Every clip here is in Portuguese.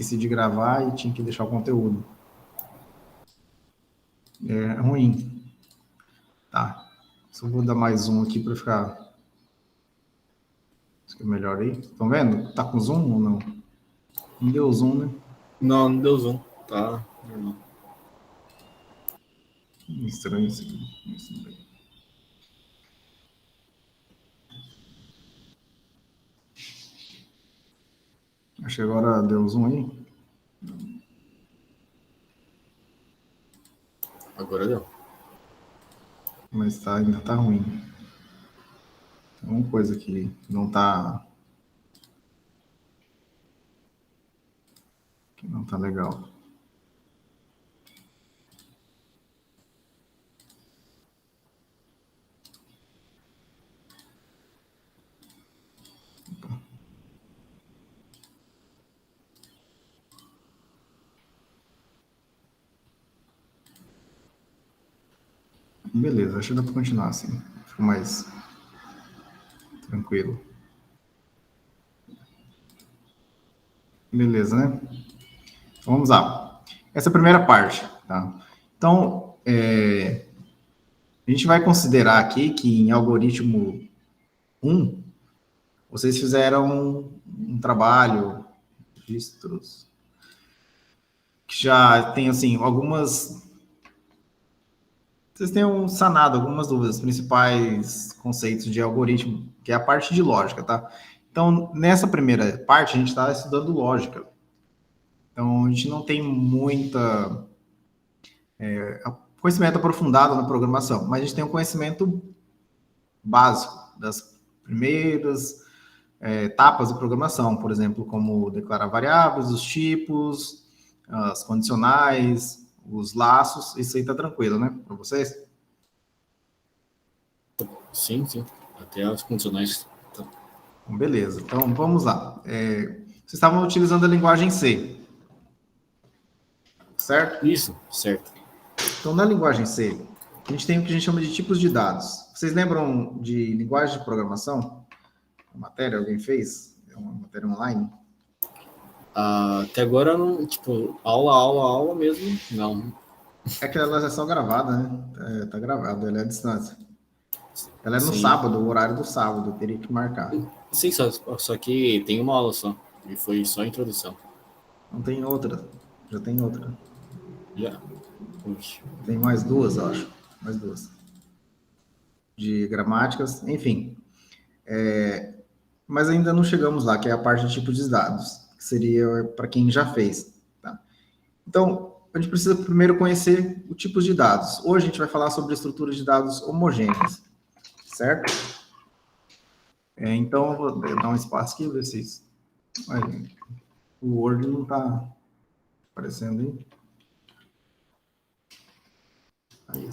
esqueci de gravar e tinha que deixar o conteúdo. É ruim. Tá. Só vou dar mais um aqui para ficar. Acho que é melhor aí. Estão vendo? Tá com zoom ou não? Não deu zoom, né? Não, não deu zoom. Tá normal. Estranho isso aqui. Acho que agora deu zoom aí. Agora deu. Mas ainda tá ruim. Tem uma coisa que não tá. Que não tá legal. Beleza, acho que dá para continuar assim. Fico mais tranquilo. Beleza, né? Então, vamos lá. Essa é a primeira parte, tá? Então, a gente vai considerar aqui que em algoritmo 1, vocês fizeram um trabalho, registros, que já tem, assim, algumas... Vocês tenham sanado algumas dúvidas, principais conceitos de algoritmo, que é a parte de lógica, tá? Então, nessa primeira parte, a gente está estudando lógica. Então, a gente não tem muita conhecimento aprofundado na programação, mas a gente tem um conhecimento básico das primeiras etapas da programação, por exemplo, como declarar variáveis, os tipos, as condicionais, os laços, isso aí tá tranquilo, né, para vocês? Sim, sim. Até as condicionais. Tá. Então, beleza, então vamos lá. Vocês estavam utilizando a linguagem C, certo? Isso, certo. Então, na linguagem C, a gente tem o que a gente chama de tipos de dados. Vocês lembram de linguagem de programação? Uma matéria alguém fez? É uma matéria online? Até agora, não, tipo, aula mesmo, não. É que ela é só gravada, né? Tá gravada, ela é à distância. Ela é no Sim. sábado, o horário do sábado, eu teria que marcar. Sim, só que tem uma aula só. E foi só a introdução. Não tem outra, já tem outra. Já. Puxa. Tem mais duas, eu acho. Mais duas. De gramáticas, enfim. Mas ainda não chegamos lá, que é a parte de tipo de dados, que seria para quem já fez. Tá? Então, a gente precisa primeiro conhecer o tipo de dados. Hoje a gente vai falar sobre estruturas de dados homogêneas, certo? Então, eu vou dar um espaço aqui, ver se isso... o Word não está aparecendo aí. Aí,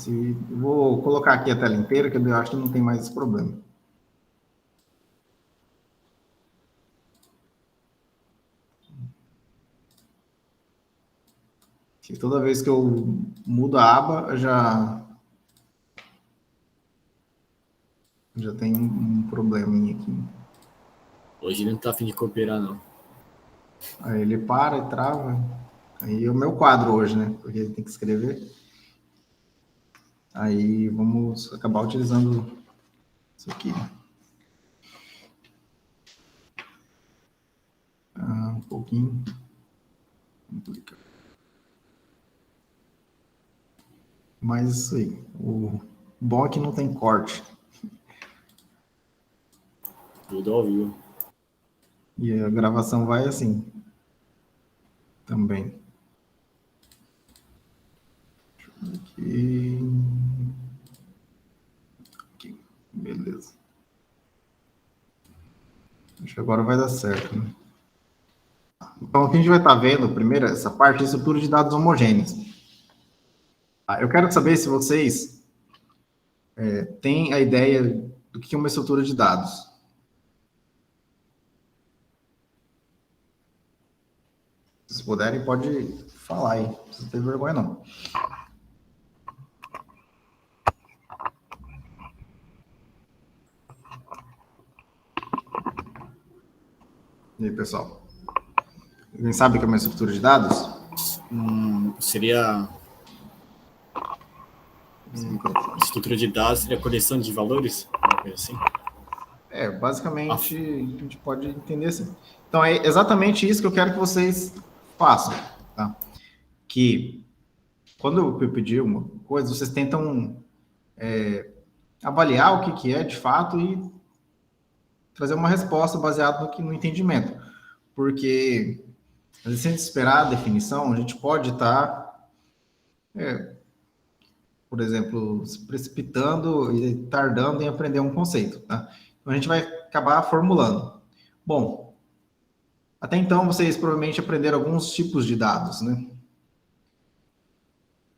eu vou colocar aqui a tela inteira, que eu acho que não tem mais esse problema. Que toda vez que eu mudo a aba, já tem um probleminha aqui. Hoje ele não tá afim de cooperar, não. Aí ele para e trava. Aí é o meu quadro hoje, né? Porque ele tem que escrever. Aí vamos acabar utilizando isso aqui. Um pouquinho. Mas isso aí. O bom é que não tem corte. Tudo ao vivo. E a gravação vai assim. Também. Aqui. Aqui. Beleza. Acho que agora vai dar certo, né? Então, o que a gente vai estar vendo, primeiro, essa parte de estrutura de dados homogêneos. Eu quero saber se vocês têm a ideia do que é uma estrutura de dados. Se puderem, pode falar aí. Não precisa ter vergonha, não. E aí, pessoal? Alguém sabe o que é uma estrutura de dados? Seria... estrutura de dados seria coleção de valores? Uma coisa assim? Basicamente, a gente pode entender assim. Então, é exatamente isso que eu quero que vocês façam, tá? Que, quando eu pedir uma coisa, vocês tentam avaliar o que é, de fato, e trazer uma resposta baseada no entendimento. Porque, às vezes, sem esperar a definição, a gente pode estar, por exemplo, se precipitando e tardando em aprender um conceito, tá? Então, a gente vai acabar formulando. Bom, até então, vocês provavelmente aprenderam alguns tipos de dados, né?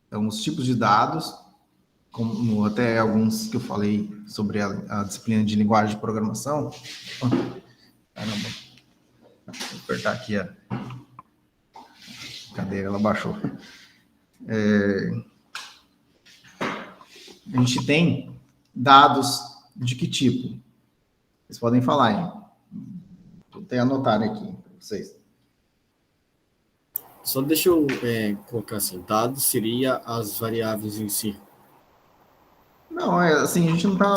Então, os tipos de dados, como até alguns que eu falei sobre a disciplina de linguagem de programação. Caramba. Vou apertar aqui a cadeira, ela baixou. A gente tem dados de que tipo? Vocês podem falar, hein? Vou até anotar aqui para vocês. Só deixa eu colocar assim, dados seria as variáveis em si. Não, assim, a gente não está...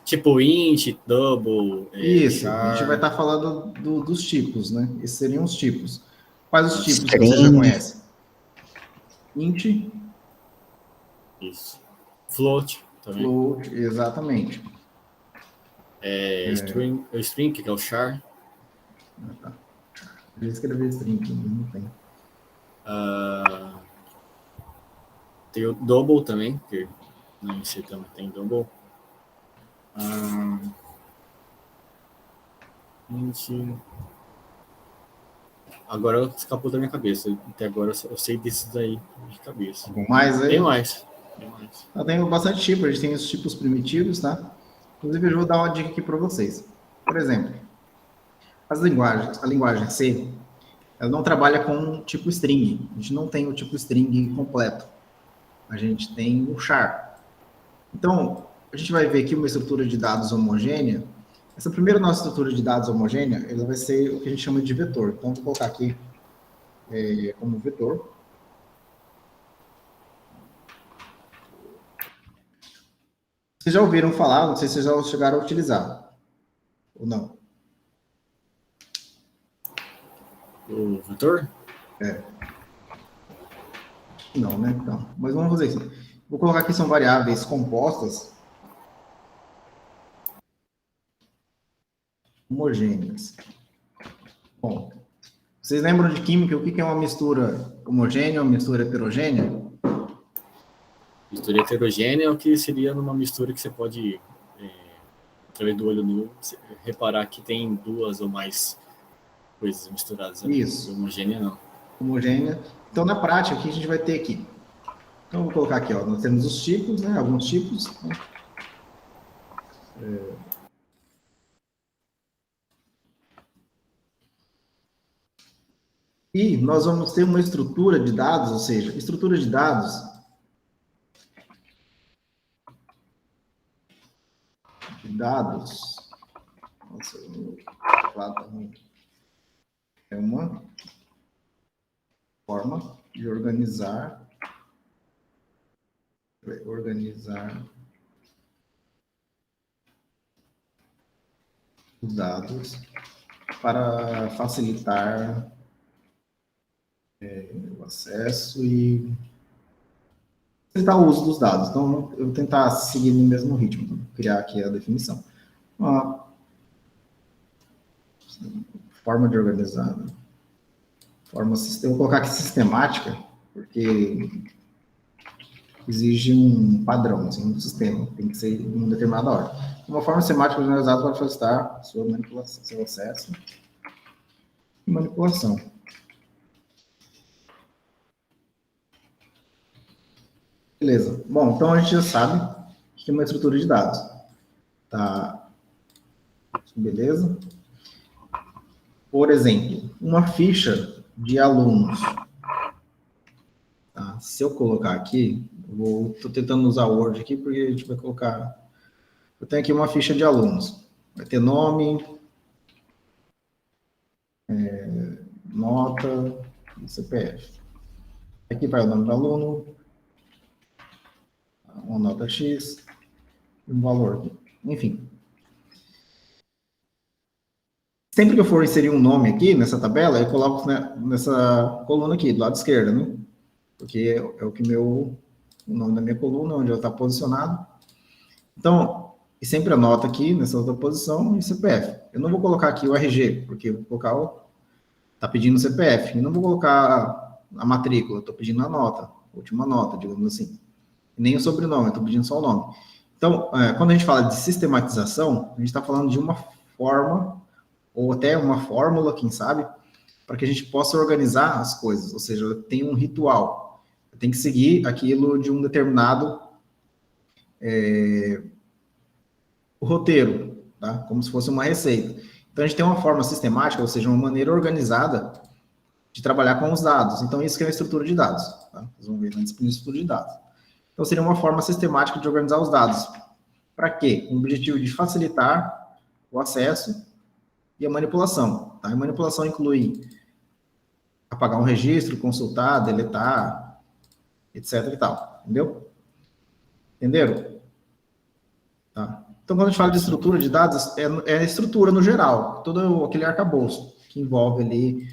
Tipo int, double, Isso, char. a gente vai estar falando dos tipos, né? Esses seriam os tipos. Quais os tipos que você já conhece? Int. Isso. Float também. Float, exatamente. String, que é o char. Tá. Eu escrevi string, não tem. Tem o double também, que em C também tem double. Agora escapou da minha cabeça. Até agora eu sei desses daí de cabeça. Algum mais aí? Tem mais. Tem bastante tipo, a gente tem os tipos primitivos, tá? Inclusive, eu vou dar uma dica aqui para vocês. Por exemplo, a linguagem C, ela não trabalha com tipo string. A gente não tem o tipo string completo. A gente tem o char. Então, a gente vai ver aqui uma estrutura de dados homogênea. Essa primeira nossa estrutura de dados homogênea, ela vai ser o que a gente chama de vetor. Então, vou colocar aqui como vetor. Vocês já ouviram falar, não sei se vocês já chegaram a utilizar, ou não? O vetor? Não, né? Então, mas vamos fazer isso. Vou colocar aqui, são variáveis compostas homogêneas. Bom, vocês lembram de química, o que é uma mistura homogênea, uma mistura heterogênea? Mistura heterogênea é o que seria numa mistura que você pode, através do olho nu, reparar que tem duas ou mais coisas misturadas. Isso. Homogênea não. Homogênea. Então, na prática, o que a gente vai ter aqui? Então, vou colocar aqui, ó, nós temos os tipos, né? Alguns tipos. Né? E nós vamos ter uma estrutura de dados, ou seja, estrutura de dados nossa, o teclado tá ruim. É uma forma de organizar os dados para facilitar o acesso e facilitar o uso dos dados. Então, eu vou tentar seguir no mesmo ritmo, então, criar aqui a definição. Uma forma de organizar, né? Eu vou colocar aqui sistemática, porque exige um padrão, assim, um sistema, tem que ser em uma determinada ordem. Uma forma sistemática organizada para facilitar sua manipulação, seu acesso e manipulação. Beleza. Bom, então a gente já sabe que é uma estrutura de dados. Tá? Beleza? Por exemplo, uma ficha de alunos. Tá? Se eu colocar aqui, estou tentando usar o Word aqui, porque a gente vai colocar... Eu tenho aqui uma ficha de alunos. Vai ter nome, nota e CPF. Aqui vai o nome do aluno, uma nota X, e um valor aqui. Enfim. Sempre que eu for inserir um nome aqui nessa tabela, eu coloco nessa coluna aqui, do lado esquerdo, né? Porque é o que o nome da minha coluna, onde ela está posicionado. Então, e sempre anota aqui nessa outra posição e CPF. Eu não vou colocar aqui o RG, porque eu vou colocar está pedindo o CPF. Eu não vou colocar a matrícula, estou pedindo a nota, a última nota, digamos assim. E nem o sobrenome, estou pedindo só o nome. Então, quando a gente fala de sistematização, a gente está falando de uma forma, ou até uma fórmula, quem sabe, para que a gente possa organizar as coisas. Ou seja, tem um ritual. Tem que seguir aquilo de um determinado roteiro, tá? Como se fosse uma receita. Então, a gente tem uma forma sistemática, ou seja, uma maneira organizada de trabalhar com os dados. Então, isso que é a estrutura de dados. Tá? Vocês vão ver na disciplina de estrutura de dados. Então, seria uma forma sistemática de organizar os dados. Para quê? Com o objetivo de facilitar o acesso e a manipulação. Tá? A manipulação inclui apagar um registro, consultar, deletar, etc. e tal. Entendeu? Entenderam? Tá. Então, quando a gente fala de estrutura de dados, é a estrutura no geral, todo aquele arcabouço que envolve ali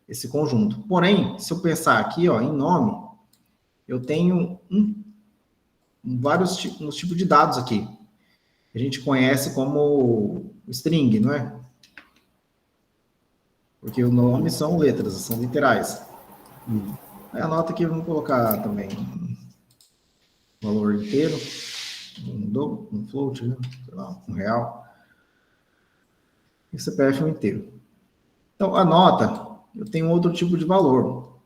esse conjunto. Porém, se eu pensar aqui, ó, em nome, eu tenho vários tipos de dados aqui. A gente conhece como string, não é? Porque o nome são letras, são literais. Anota aqui, vamos colocar também um valor inteiro, um float, né? Sei lá, R$1. E o CPF é um inteiro. Então, a nota, eu tenho outro tipo de valor.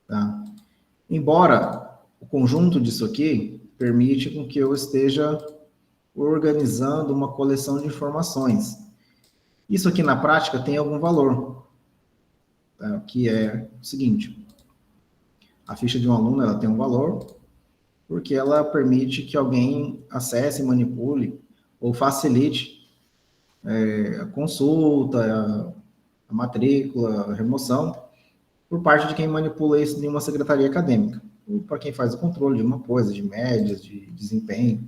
Tá? Embora o conjunto disso aqui permite com que eu esteja organizando uma coleção de informações. Isso aqui na prática tem algum valor, tá? Que é o seguinte: a ficha de um aluno ela tem um valor porque ela permite que alguém acesse, manipule ou facilite a consulta, a matrícula, a remoção, por parte de quem manipula isso em uma secretaria acadêmica, ou para quem faz o controle de uma coisa, de médias, de desempenho.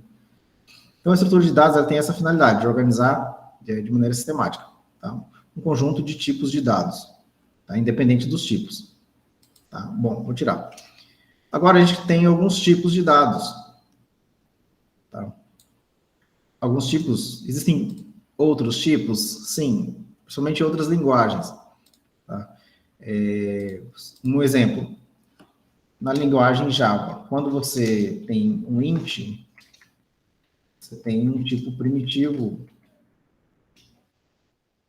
Então, a estrutura de dados ela tem essa finalidade, de organizar de maneira sistemática, tá? Um conjunto de tipos de dados, tá? Independente dos tipos. Tá? Bom, vou tirar. Agora, a gente tem alguns tipos de dados. Tá? Alguns tipos, existem outros tipos? Sim, principalmente em outras linguagens. Tá? Um exemplo, na linguagem Java, quando você tem um int, você tem um tipo primitivo,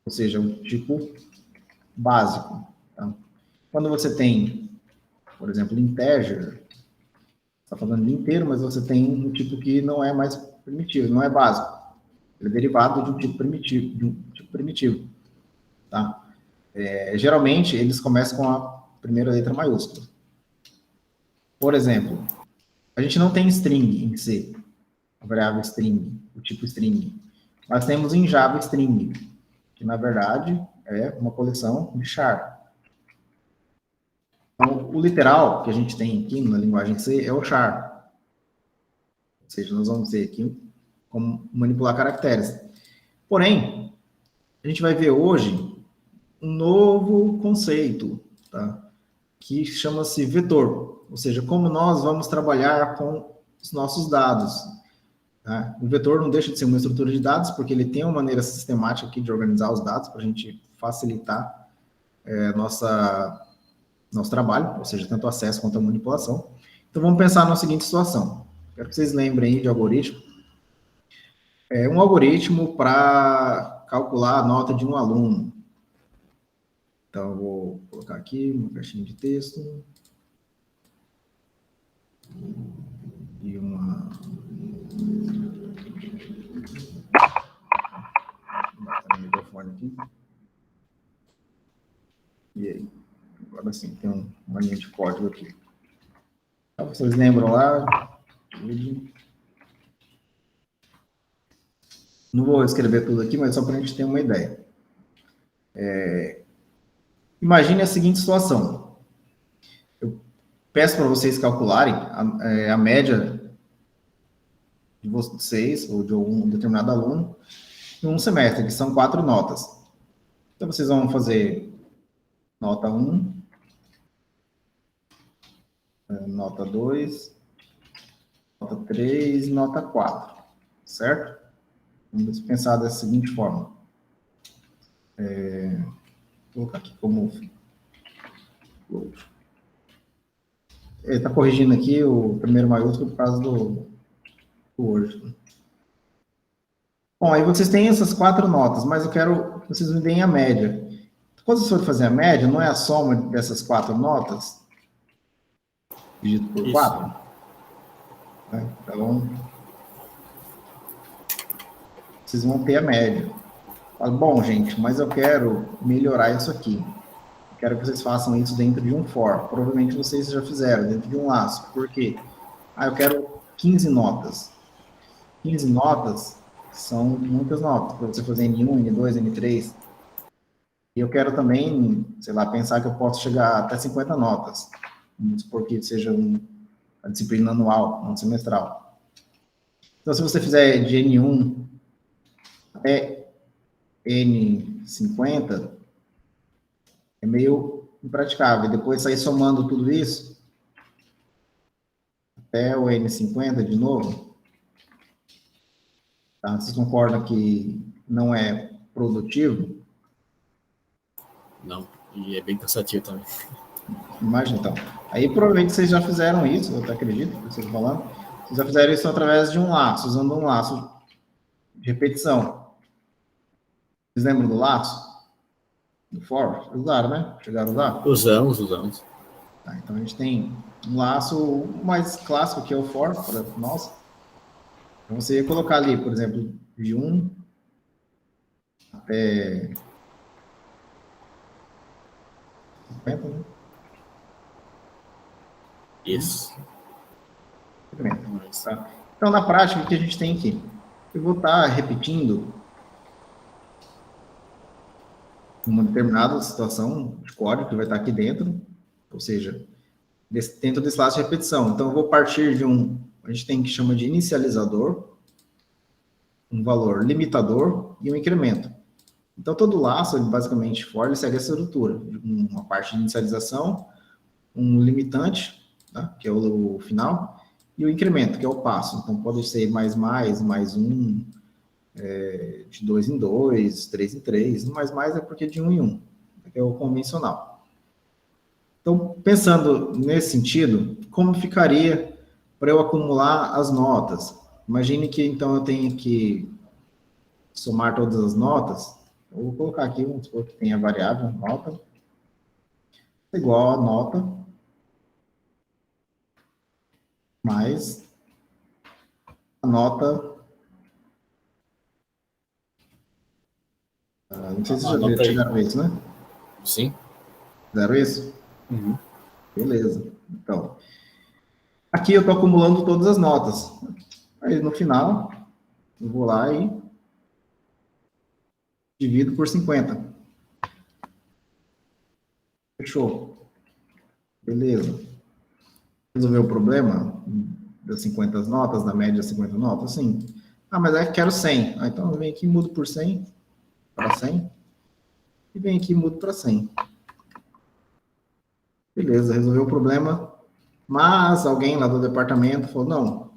ou seja, um tipo básico. Tá? Quando você tem, por exemplo, integer, está falando de inteiro, mas você tem um tipo que não é mais primitivo, não é básico. Ele é derivado de um tipo primitivo. Tá? Geralmente, eles começam com a primeira letra maiúscula. Por exemplo, a gente não tem string em C, a variável string, o tipo string. Nós temos em Java string, que na verdade é uma coleção de char. Então, o literal que a gente tem aqui na linguagem C é o char. Ou seja, nós vamos ter aqui como manipular caracteres. Porém, a gente vai ver hoje um novo conceito, tá? Que chama-se vetor. Ou seja, como nós vamos trabalhar com os nossos dados. Tá? O vetor não deixa de ser uma estrutura de dados, porque ele tem uma maneira sistemática aqui de organizar os dados para a gente facilitar nosso trabalho, ou seja, tanto o acesso quanto a manipulação. Então, vamos pensar na seguinte situação. Quero que vocês lembrem aí de algoritmo. Um algoritmo para calcular a nota de um aluno. Então, eu vou colocar aqui uma caixinha de texto. E uma... Vou botar o microfone aqui. E aí? Agora sim, tem uma linha de código aqui. Então, vocês lembram lá? Não vou escrever tudo aqui, mas só para a gente ter uma ideia. Imagine a seguinte situação. Eu peço para vocês calcularem a média de vocês, ou de um determinado aluno, em um semestre, que são 4 notas. Então, vocês vão fazer nota 1, nota 2, nota 3 e nota 4, certo? Vamos pensar da seguinte forma. Vou colocar aqui como... Ele está corrigindo aqui o primeiro maiúsculo por causa do Word. Bom, aí vocês têm essas 4 notas, mas eu quero que vocês me deem a média. Quando vocês forem fazer a média, não é a soma dessas 4 notas dividido por 4? Né? Então, vocês vão ter a média. Fala, bom, gente, mas eu quero melhorar isso aqui. Eu quero que vocês façam isso dentro de um for. Provavelmente vocês já fizeram, dentro de um laço. Por quê? Eu quero 15 notas. 15 notas são muitas notas, para você fazer N1, N2, N3. E eu quero também, sei lá, pensar que eu posso chegar até 50 notas. Vamos supor que seja uma disciplina anual, não semestral. Então, se você fizer de N1 até N50, é meio impraticável. Depois sair somando tudo isso, até o N50 de novo, tá? Vocês concordam que não é produtivo? Não, e é bem cansativo também. Imagina, então. Aí, provavelmente, vocês já fizeram isso, eu até acredito que vocês estão falando. Vocês já fizeram isso através de um laço, usando um laço de repetição. Vocês lembram do laço? Do for? Usaram, né? Chegaram a usar? Usamos. Tá, então, a gente tem um laço mais clássico, que é o for, para nós. Então, você ia colocar ali, por exemplo, de 1 até 50, né? Isso. Tá? Então, na prática, o que a gente tem aqui? Eu vou estar repetindo uma determinada situação de código que vai estar aqui dentro, ou seja, dentro desse laço de repetição. Então, eu vou partir de a gente tem que chama de inicializador, um valor limitador e um incremento. Então, todo laço, ele, basicamente, ele segue essa estrutura, uma parte de inicialização, um limitante, tá? Que é o final, e o incremento, que é o passo. Então, pode ser mais um, de 2 em 2, 3 em 3, mais é porque de 1 em 1, que é o convencional. Então, pensando nesse sentido, como ficaria para eu acumular as notas? Imagine que, então, eu tenho que somar todas as notas. Eu vou colocar aqui, vamos supor que tem a variável nota, igual a nota, mais a nota... não sei se vocês já tiveram isso, né? Sim. Fizeram isso? Uhum. Beleza. Então, aqui eu estou acumulando todas as notas. Aí, no final, eu vou lá e divido por 50. Fechou. Beleza. Resolveu o problema das 50 notas, da média de 50 notas? Sim. Mas eu quero 100. Então, eu venho aqui e mudo por 100, para 100. E venho aqui e mudo para 100. Beleza, resolveu o problema. Mas alguém lá do departamento falou, não,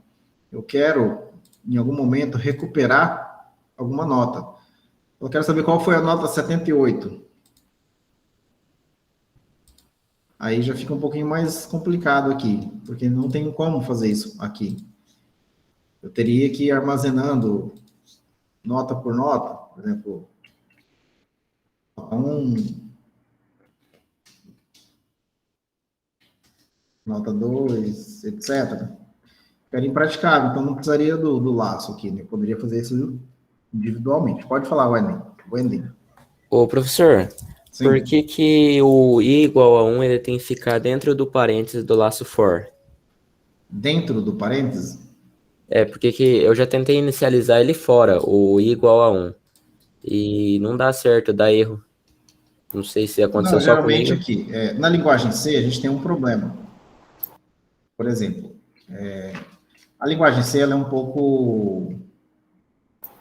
eu quero, em algum momento, recuperar alguma nota. Eu quero saber qual foi a nota 78. Aí já fica um pouquinho mais complicado aqui, porque não tem como fazer isso aqui. Eu teria que ir armazenando nota por nota, por exemplo, nota 2, etc. Ficaria impraticável, então não precisaria do laço aqui, né? Eu poderia fazer isso individualmente. Pode falar, Wendy. Ô, professor, Sim. Por que o i igual a 1 ele tem que ficar dentro do parênteses do laço for? Dentro do parênteses? Porque eu já tentei inicializar ele fora, o i igual a 1. E não dá certo, dá erro. Não sei se aconteceu Não, só geralmente comigo. aqui, na linguagem C, a gente tem um problema. Por exemplo, a linguagem C, ela é um pouco...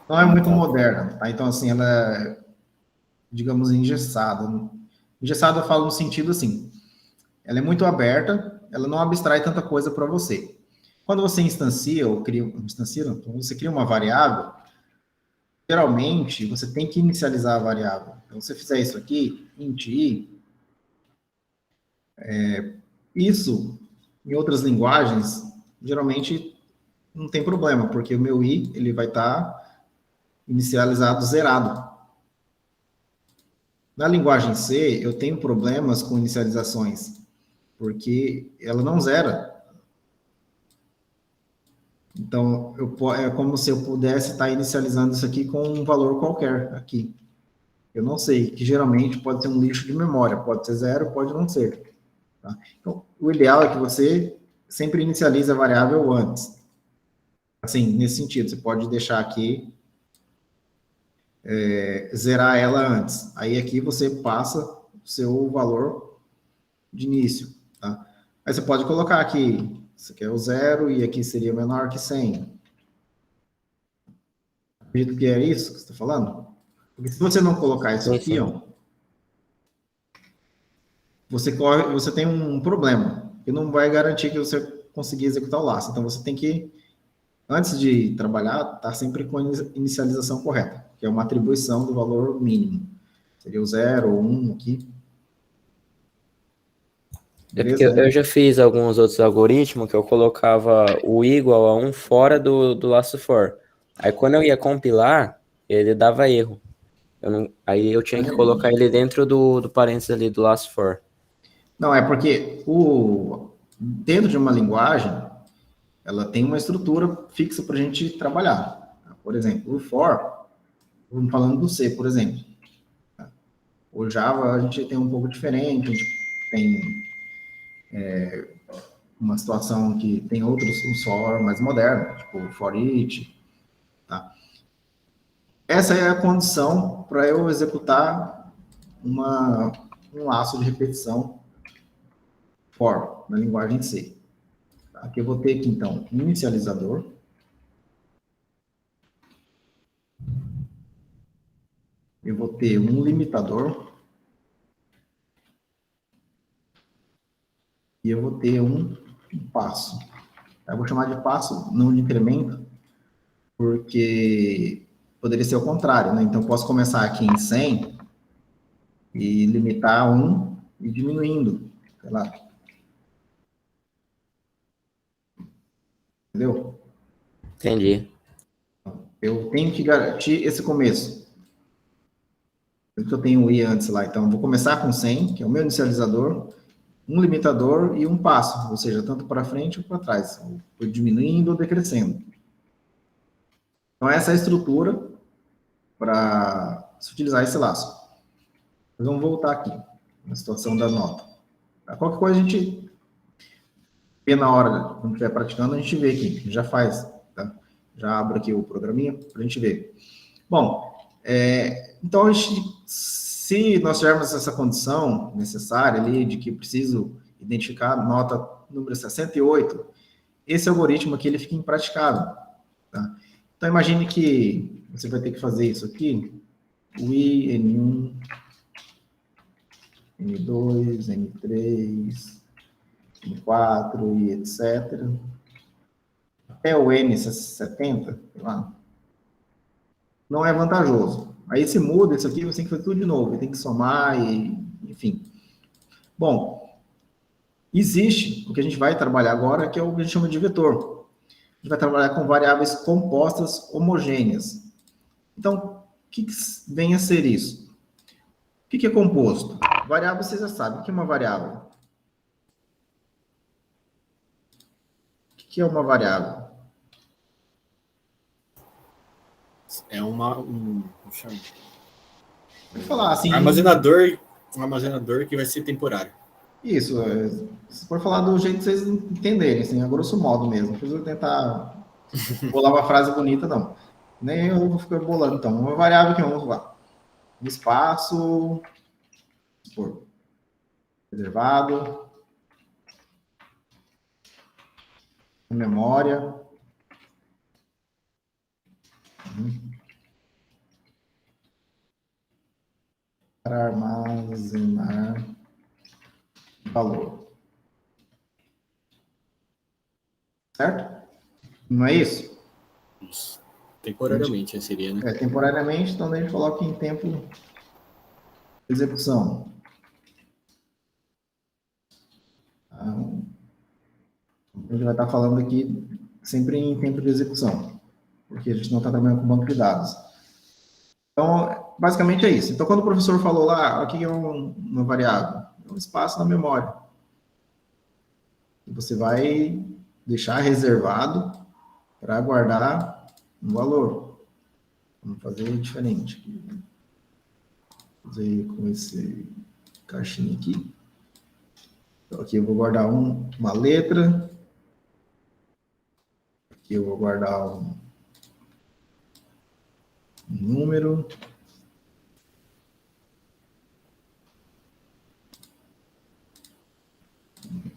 Não é muito moderna, tá? Então, assim, ela é, digamos, engessada. Engessada eu falo no sentido assim, ela é muito aberta, ela não abstrai tanta coisa para você. Quando você instancia ou cria, instancia, não, quando você cria uma variável, geralmente você tem que inicializar a variável. Então, se você fizer isso aqui, int i, isso, em outras linguagens, geralmente não tem problema, porque o meu i, ele vai estar inicializado zerado. Na linguagem C, eu tenho problemas com inicializações, porque ela não zera. Então, é como se eu pudesse estar inicializando isso aqui com um valor qualquer aqui. Eu não sei, que geralmente pode ser um lixo de memória, pode ser zero, pode não ser. Tá? Então, o ideal é que você sempre inicialize a variável antes. Assim, nesse sentido, você pode deixar aqui, zerar ela antes. Aí aqui você passa o seu valor de início. Tá? Aí você pode colocar aqui, isso aqui é o zero e aqui seria menor que 100. Acredito que é isso que você está falando? Porque se você não colocar isso Sim, aqui, sim. ó, você tem um problema, que não vai garantir que você conseguir executar o laço. Então você tem que, antes de trabalhar, estar sempre com a inicialização correta, que é uma atribuição do valor mínimo. Seria o 0 ou 1 aqui. É porque Beleza? eu já fiz alguns outros algoritmos que eu colocava o igual a 1 fora do laço for. Aí quando eu ia compilar, ele dava erro. Aí eu tinha que colocar ele dentro do parênteses ali do laço for. Não, é porque dentro de uma linguagem, ela tem uma estrutura fixa para a gente trabalhar. Por exemplo, o for, vamos falando do C, por exemplo. O Java a gente tem um pouco diferente, a gente tem uma situação que tem outros, um for mais moderno, tipo o for each, tá? Essa é a condição para eu executar um laço de repetição for na linguagem C. Aqui eu vou ter aqui, então, um inicializador. Eu vou ter um limitador. E eu vou ter um passo. Eu vou chamar de passo, não de incremento, porque poderia ser o contrário, né? Então, eu posso começar aqui em 100 e limitar a 1 e diminuindo, sei lá. Entendeu? Entendi. Eu tenho que garantir esse começo. Por isso que eu tenho o i antes lá. Então, eu vou começar com 100, que é o meu inicializador, um limitador e um passo, ou seja, tanto para frente ou para trás, ou diminuindo ou decrescendo. Então, essa é a estrutura para se utilizar esse laço. Mas vamos voltar aqui, na situação da nota. Qualquer coisa a gente vê na hora, quando estiver praticando, a gente vê aqui, já faz, tá? Já abro aqui o programinha para a gente ver. Bom, então, se nós tivermos essa condição necessária ali, de que preciso identificar a nota número 68, esse algoritmo aqui ele fica impraticável. Tá? Então, imagine que você vai ter que fazer isso aqui, o i, N1, N2, N3, N4 e etc. Até o N70, sei lá, não é vantajoso. Aí se muda isso aqui, você tem que fazer tudo de novo, tem que somar e, enfim. Bom, existe o que a gente vai trabalhar agora, que é o que a gente chama de vetor. A gente vai trabalhar com variáveis compostas homogêneas. Então, o que vem a ser isso? O que é composto? Variável, vocês já sabem. O que é uma variável? O que é uma variável? É Vou falar assim... um armazenador que vai ser temporário. Isso, se for falar do jeito que vocês entenderem, assim, a grosso modo mesmo. Não precisa tentar bolar uma frase bonita, não. Nem eu vou ficar bolando, então. Uma variável que vamos lá. Um espaço Por reservado, memória, para armazenar valor. Certo? Não é isso? Isso. Temporariamente, seria, né? Temporariamente, então a gente coloca em tempo de execução. Então, a gente vai estar falando aqui sempre em tempo de execução, porque a gente não está trabalhando com banco de dados. Então, basicamente é isso. Então, quando o professor falou lá, aqui é uma variável, é um espaço na memória. E você vai deixar reservado para guardar um valor. Vamos fazer diferente. Vou fazer com esse caixinha aqui. Então, aqui eu vou guardar uma letra. Aqui eu vou guardar um número.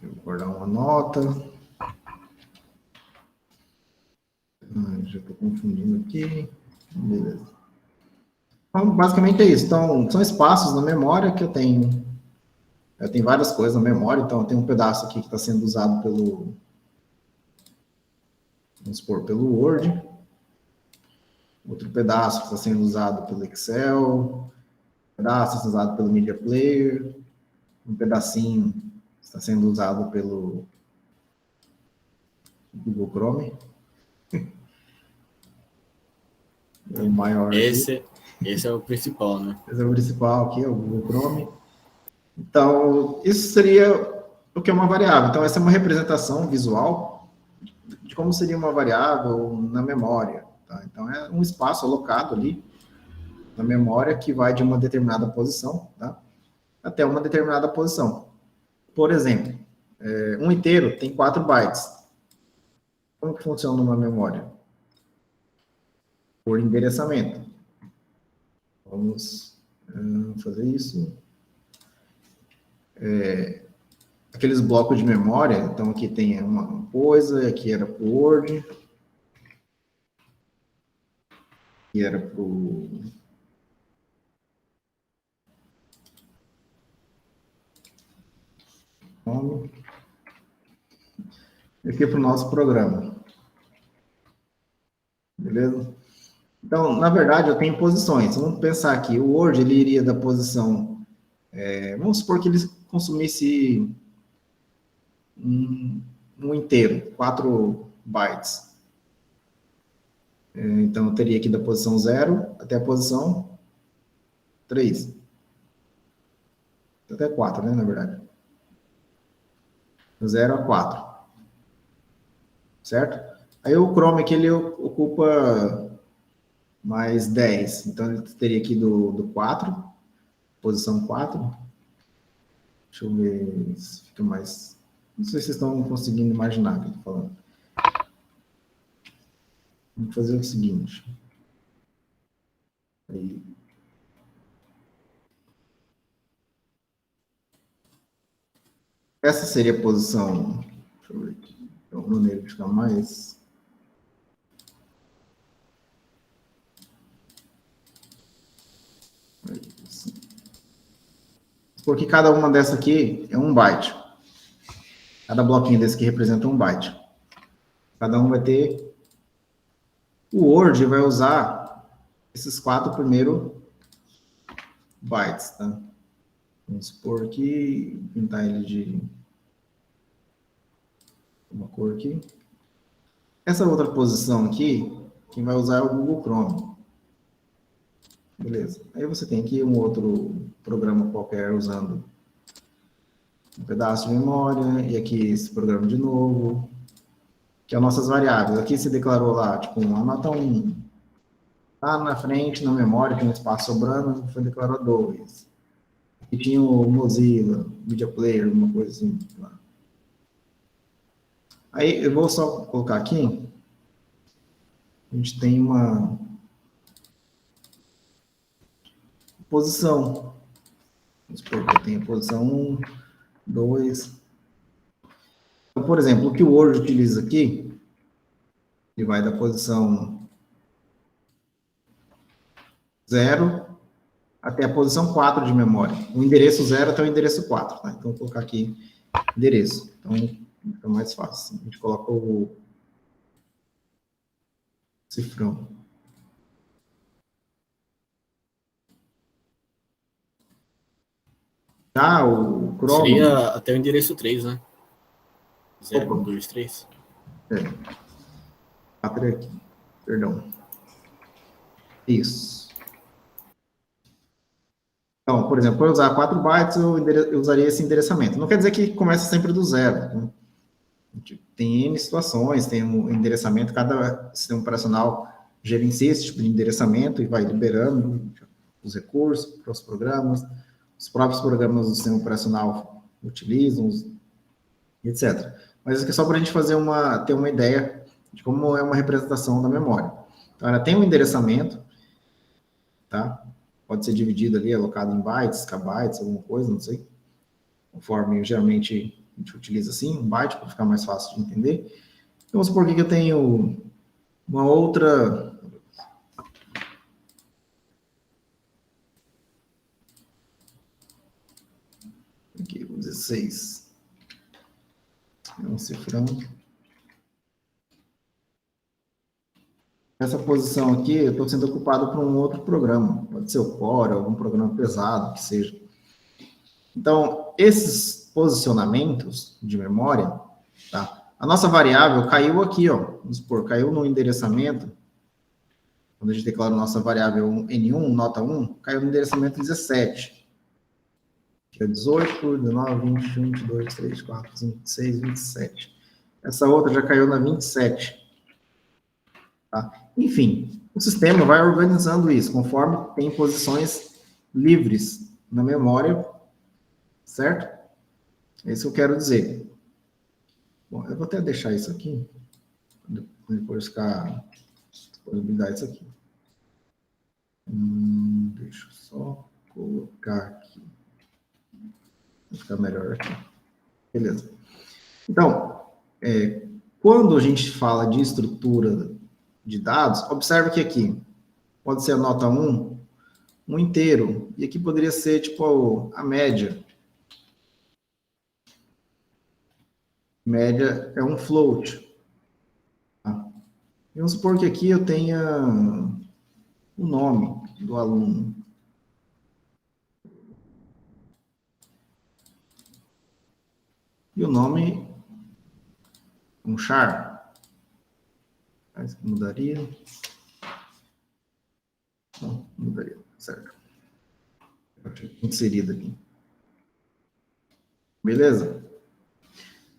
Eu vou guardar uma nota. Já estou confundindo aqui. Beleza. Então, basicamente é isso. Então, são espaços na memória que eu tenho. Eu tenho várias coisas na memória, então eu tenho um pedaço aqui que está sendo usado vamos supor, pelo Word. Outro pedaço que está sendo usado pelo Excel. Um pedaço está sendo usado pelo Media Player. Um pedacinho está sendo usado pelo Google Chrome. É o maior. Esse é o principal, né? Esse é o principal aqui, é o Google Chrome. Então, isso seria o que é uma variável. Então, essa é uma representação visual de como seria uma variável na memória. Tá? Então, é um espaço alocado ali na memória que vai de uma determinada posição, tá? Até uma determinada posição. Por exemplo, um inteiro tem 4 bytes. Como que funciona uma memória? Por endereçamento. Vamos fazer isso. Aqueles blocos de memória, então aqui tem uma coisa, aqui era para o Word, aqui era para o Chrome, aqui é para o nosso programa. Beleza? Então, na verdade, eu tenho posições. Vamos pensar aqui, o Word, ele iria da posição, vamos supor que ele consumisse um inteiro, 4 bytes. Então, eu teria aqui da posição 0 até a posição 3. Até 4, né, na verdade. 0 a 4. Certo? Aí o Chrome aqui, ele ocupa mais 10. Então, ele teria aqui do 4, posição 4. Deixa eu ver se fica mais... Não sei se vocês estão conseguindo imaginar o que eu estou falando. Vamos fazer o seguinte. Aí. Essa seria a posição... Deixa eu ver aqui. É uma maneira de ficar mais... Porque cada uma dessa aqui é 1 byte. Cada bloquinho desse aqui representa 1 byte. Cada um vai ter... O Word vai usar esses 4 primeiros bytes, tá? Vamos supor aqui, pintar ele de uma cor aqui. Essa outra posição aqui, quem vai usar é o Google Chrome. Beleza. Aí você tem aqui um outro programa qualquer usando um pedaço de memória, e aqui esse programa de novo, que é nossas variáveis. Aqui se declarou lá, tipo, uma nota 1. Lá na frente, na memória, tem um espaço sobrando, foi declarado 2. E tinha o Mozilla, Media Player, alguma coisa assim. Lá. Aí, eu vou só colocar aqui. A gente tem uma posição. Vamos supor que eu tenho a posição 1, 2. Então, por exemplo, o que o Word utiliza aqui, ele vai da posição 0 até a posição 4 de memória. O endereço 0 até o endereço 4. Tá? Então, vou colocar aqui endereço. Então, fica mais fácil. A gente coloca o cifrão. Já o Chrome... Seria até o endereço 3, né? 0, Opa. 1, 2, 3. É. 4 aqui. Perdão. Isso. Então, por exemplo, para usar 4 bytes, eu usaria esse endereçamento. Não quer dizer que começa sempre do zero. Né? Tem N situações, tem um endereçamento, cada sistema operacional gerencia esse tipo de endereçamento e vai liberando os recursos para os programas, os próprios programas do sistema operacional utilizam, etc. Mas isso aqui é só para a gente ter uma ideia de como é uma representação da memória. Então, ela tem um endereçamento, tá? Pode ser dividido ali, alocado em bytes, kbytes, alguma coisa, não sei. Conforme geralmente a gente utiliza assim, um byte, para ficar mais fácil de entender. Então, vamos supor que eu tenho uma outra... Aqui, 16. É um cifrão. Essa posição aqui, eu estou sendo ocupado por um outro programa. Pode ser o Core, algum programa pesado, que seja. Então, esses posicionamentos de memória, tá? A nossa variável caiu aqui, ó. Vamos supor, caiu no endereçamento. Quando a gente declara nossa variável N1, nota 1, caiu no endereçamento 17. Que é 18, 19, 20, 21, 22, 23, 24, 25, 26, 27. Essa outra já caiu na 27. Tá? Enfim, o sistema vai organizando isso, conforme tem posições livres na memória, certo? É isso que eu quero dizer. Bom, eu vou até deixar isso aqui, depois ficar disponibilidade isso aqui. Deixa eu só colocar aqui. Vai ficar melhor aqui. Beleza. Então, quando a gente fala de estrutura de dados, observe que aqui pode ser a nota 1, um inteiro, e aqui poderia ser tipo a média. Média é um float. Tá? E vamos supor que aqui eu tenha o nome do aluno. E o nome, um char. Mudaria. Não, mudaria, certo. Inserido aqui. Beleza?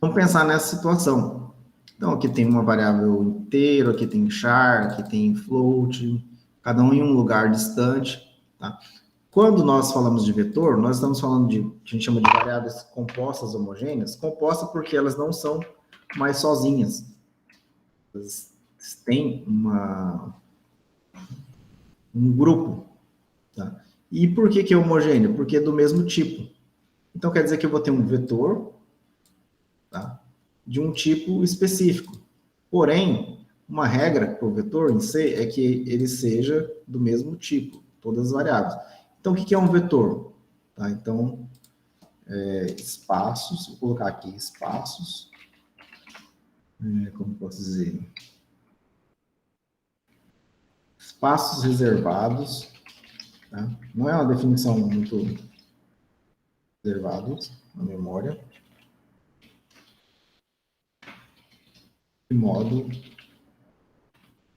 Vamos pensar nessa situação. Então, aqui tem uma variável inteiro, aqui tem char, aqui tem float, cada um em um lugar distante. Tá? Quando nós falamos de vetor, nós estamos falando de, que a gente chama de variáveis compostas homogêneas, compostas porque elas não são mais sozinhas. Elas têm um grupo. Tá? E por que é homogêneo? Porque é do mesmo tipo. Então, quer dizer que eu vou ter um vetor, tá? De um tipo específico. Porém, uma regra para o vetor em C é que ele seja do mesmo tipo, todas as variáveis. Então, o que é um vetor? Tá? Então, espaços, vou colocar aqui espaços, como posso dizer? Espaços reservados, tá? Não é uma definição muito reservados na memória, de modo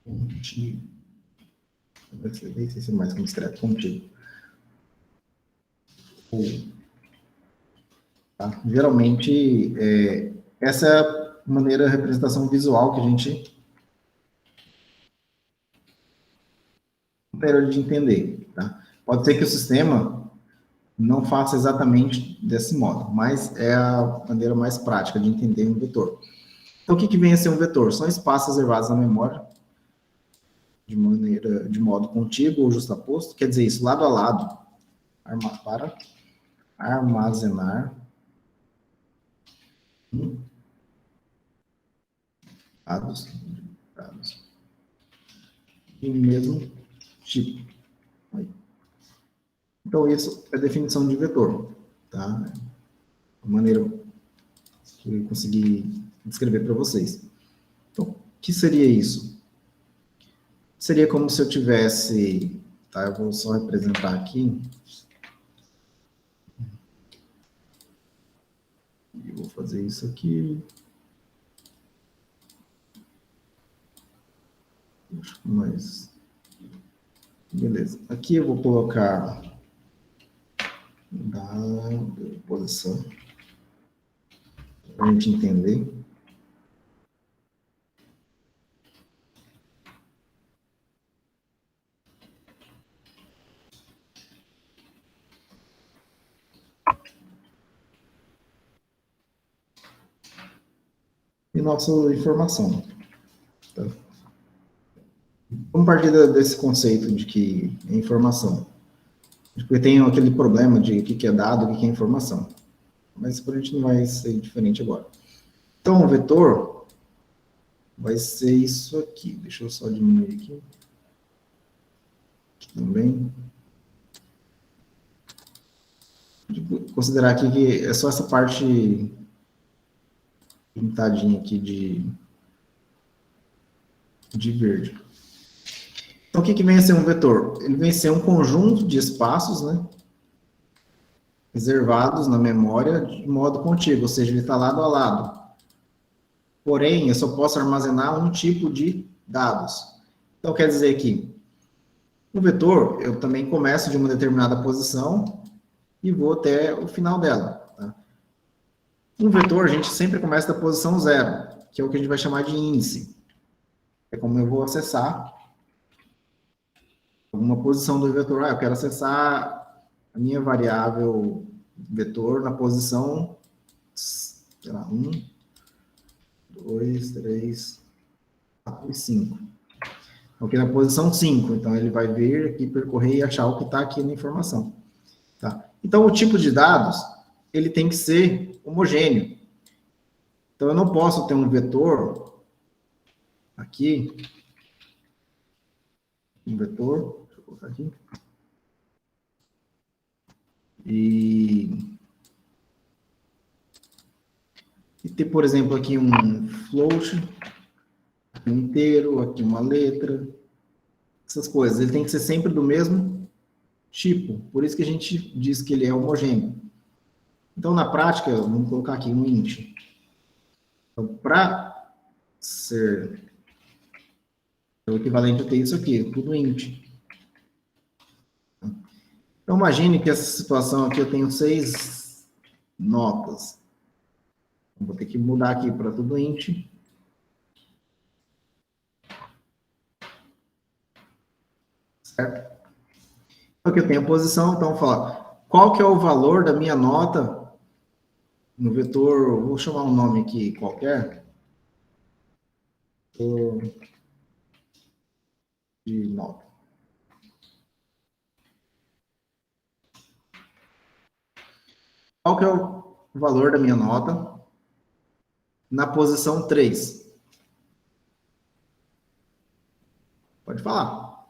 contínuo. Nem sei se é mais como discreto, contínuo. Tá? Geralmente, essa é a maneira, a representação visual que a gente tem de entender. Tá? Pode ser que o sistema não faça exatamente desse modo, mas é a maneira mais prática de entender um vetor. Então, o que vem a ser um vetor? São espaços reservados na memória, de modo contíguo ou justaposto, quer dizer isso, lado a lado, para armazenar dados do mesmo tipo. Então, isso é a definição de vetor, tá? A maneira que eu consegui descrever para vocês. Então, o que seria isso? Seria como se eu tivesse, tá? Eu vou só representar aqui. Eu vou fazer isso aqui. Mas, beleza. Aqui eu vou colocar da posição, para a gente entender. E nossa informação. Tá? Vamos partir desse conceito de que é informação. Porque tem aquele problema de o que é dado e o que é informação. Mas por a gente não vai ser diferente agora. Então, o vetor vai ser isso aqui. Deixa eu só diminuir aqui. Também. Vou considerar aqui que é só essa parte pintadinha aqui de verde. Então, o que vem a ser um vetor? Ele vem a ser um conjunto de espaços, né, reservados na memória de modo contíguo, ou seja, ele está lado a lado. Porém, eu só posso armazenar um tipo de dados. Então, quer dizer que no vetor, eu também começo de uma determinada posição e vou até o final dela. Tá? No vetor, a gente sempre começa da posição 0, que é o que a gente vai chamar de índice. É como eu vou acessar alguma posição do vetor. Eu quero acessar a minha variável vetor na posição, sei lá, 1, 2, 3, 4 e 5. Aqui na posição 5, então ele vai vir aqui, percorrer e achar o que está aqui na informação. Tá? Então, o tipo de dados, ele tem que ser homogêneo. Então, eu não posso ter um vetor aqui, deixa eu colocar aqui, e ter, por exemplo, aqui um float, um inteiro, aqui uma letra, essas coisas. Ele tem que ser sempre do mesmo tipo, por isso que a gente diz que ele é homogêneo. Então, na prática, vamos colocar aqui um int. Então, para ser o equivalente a ter isso aqui, tudo int. Então, imagine que essa situação aqui eu tenho 6 notas. Vou ter que mudar aqui para tudo int. Certo? Aqui eu tenho a posição, então vou falar qual que é o valor da minha nota no vetor, vou chamar um nome aqui qualquer. De nota. Qual que é o valor da minha nota na posição 3? Pode falar.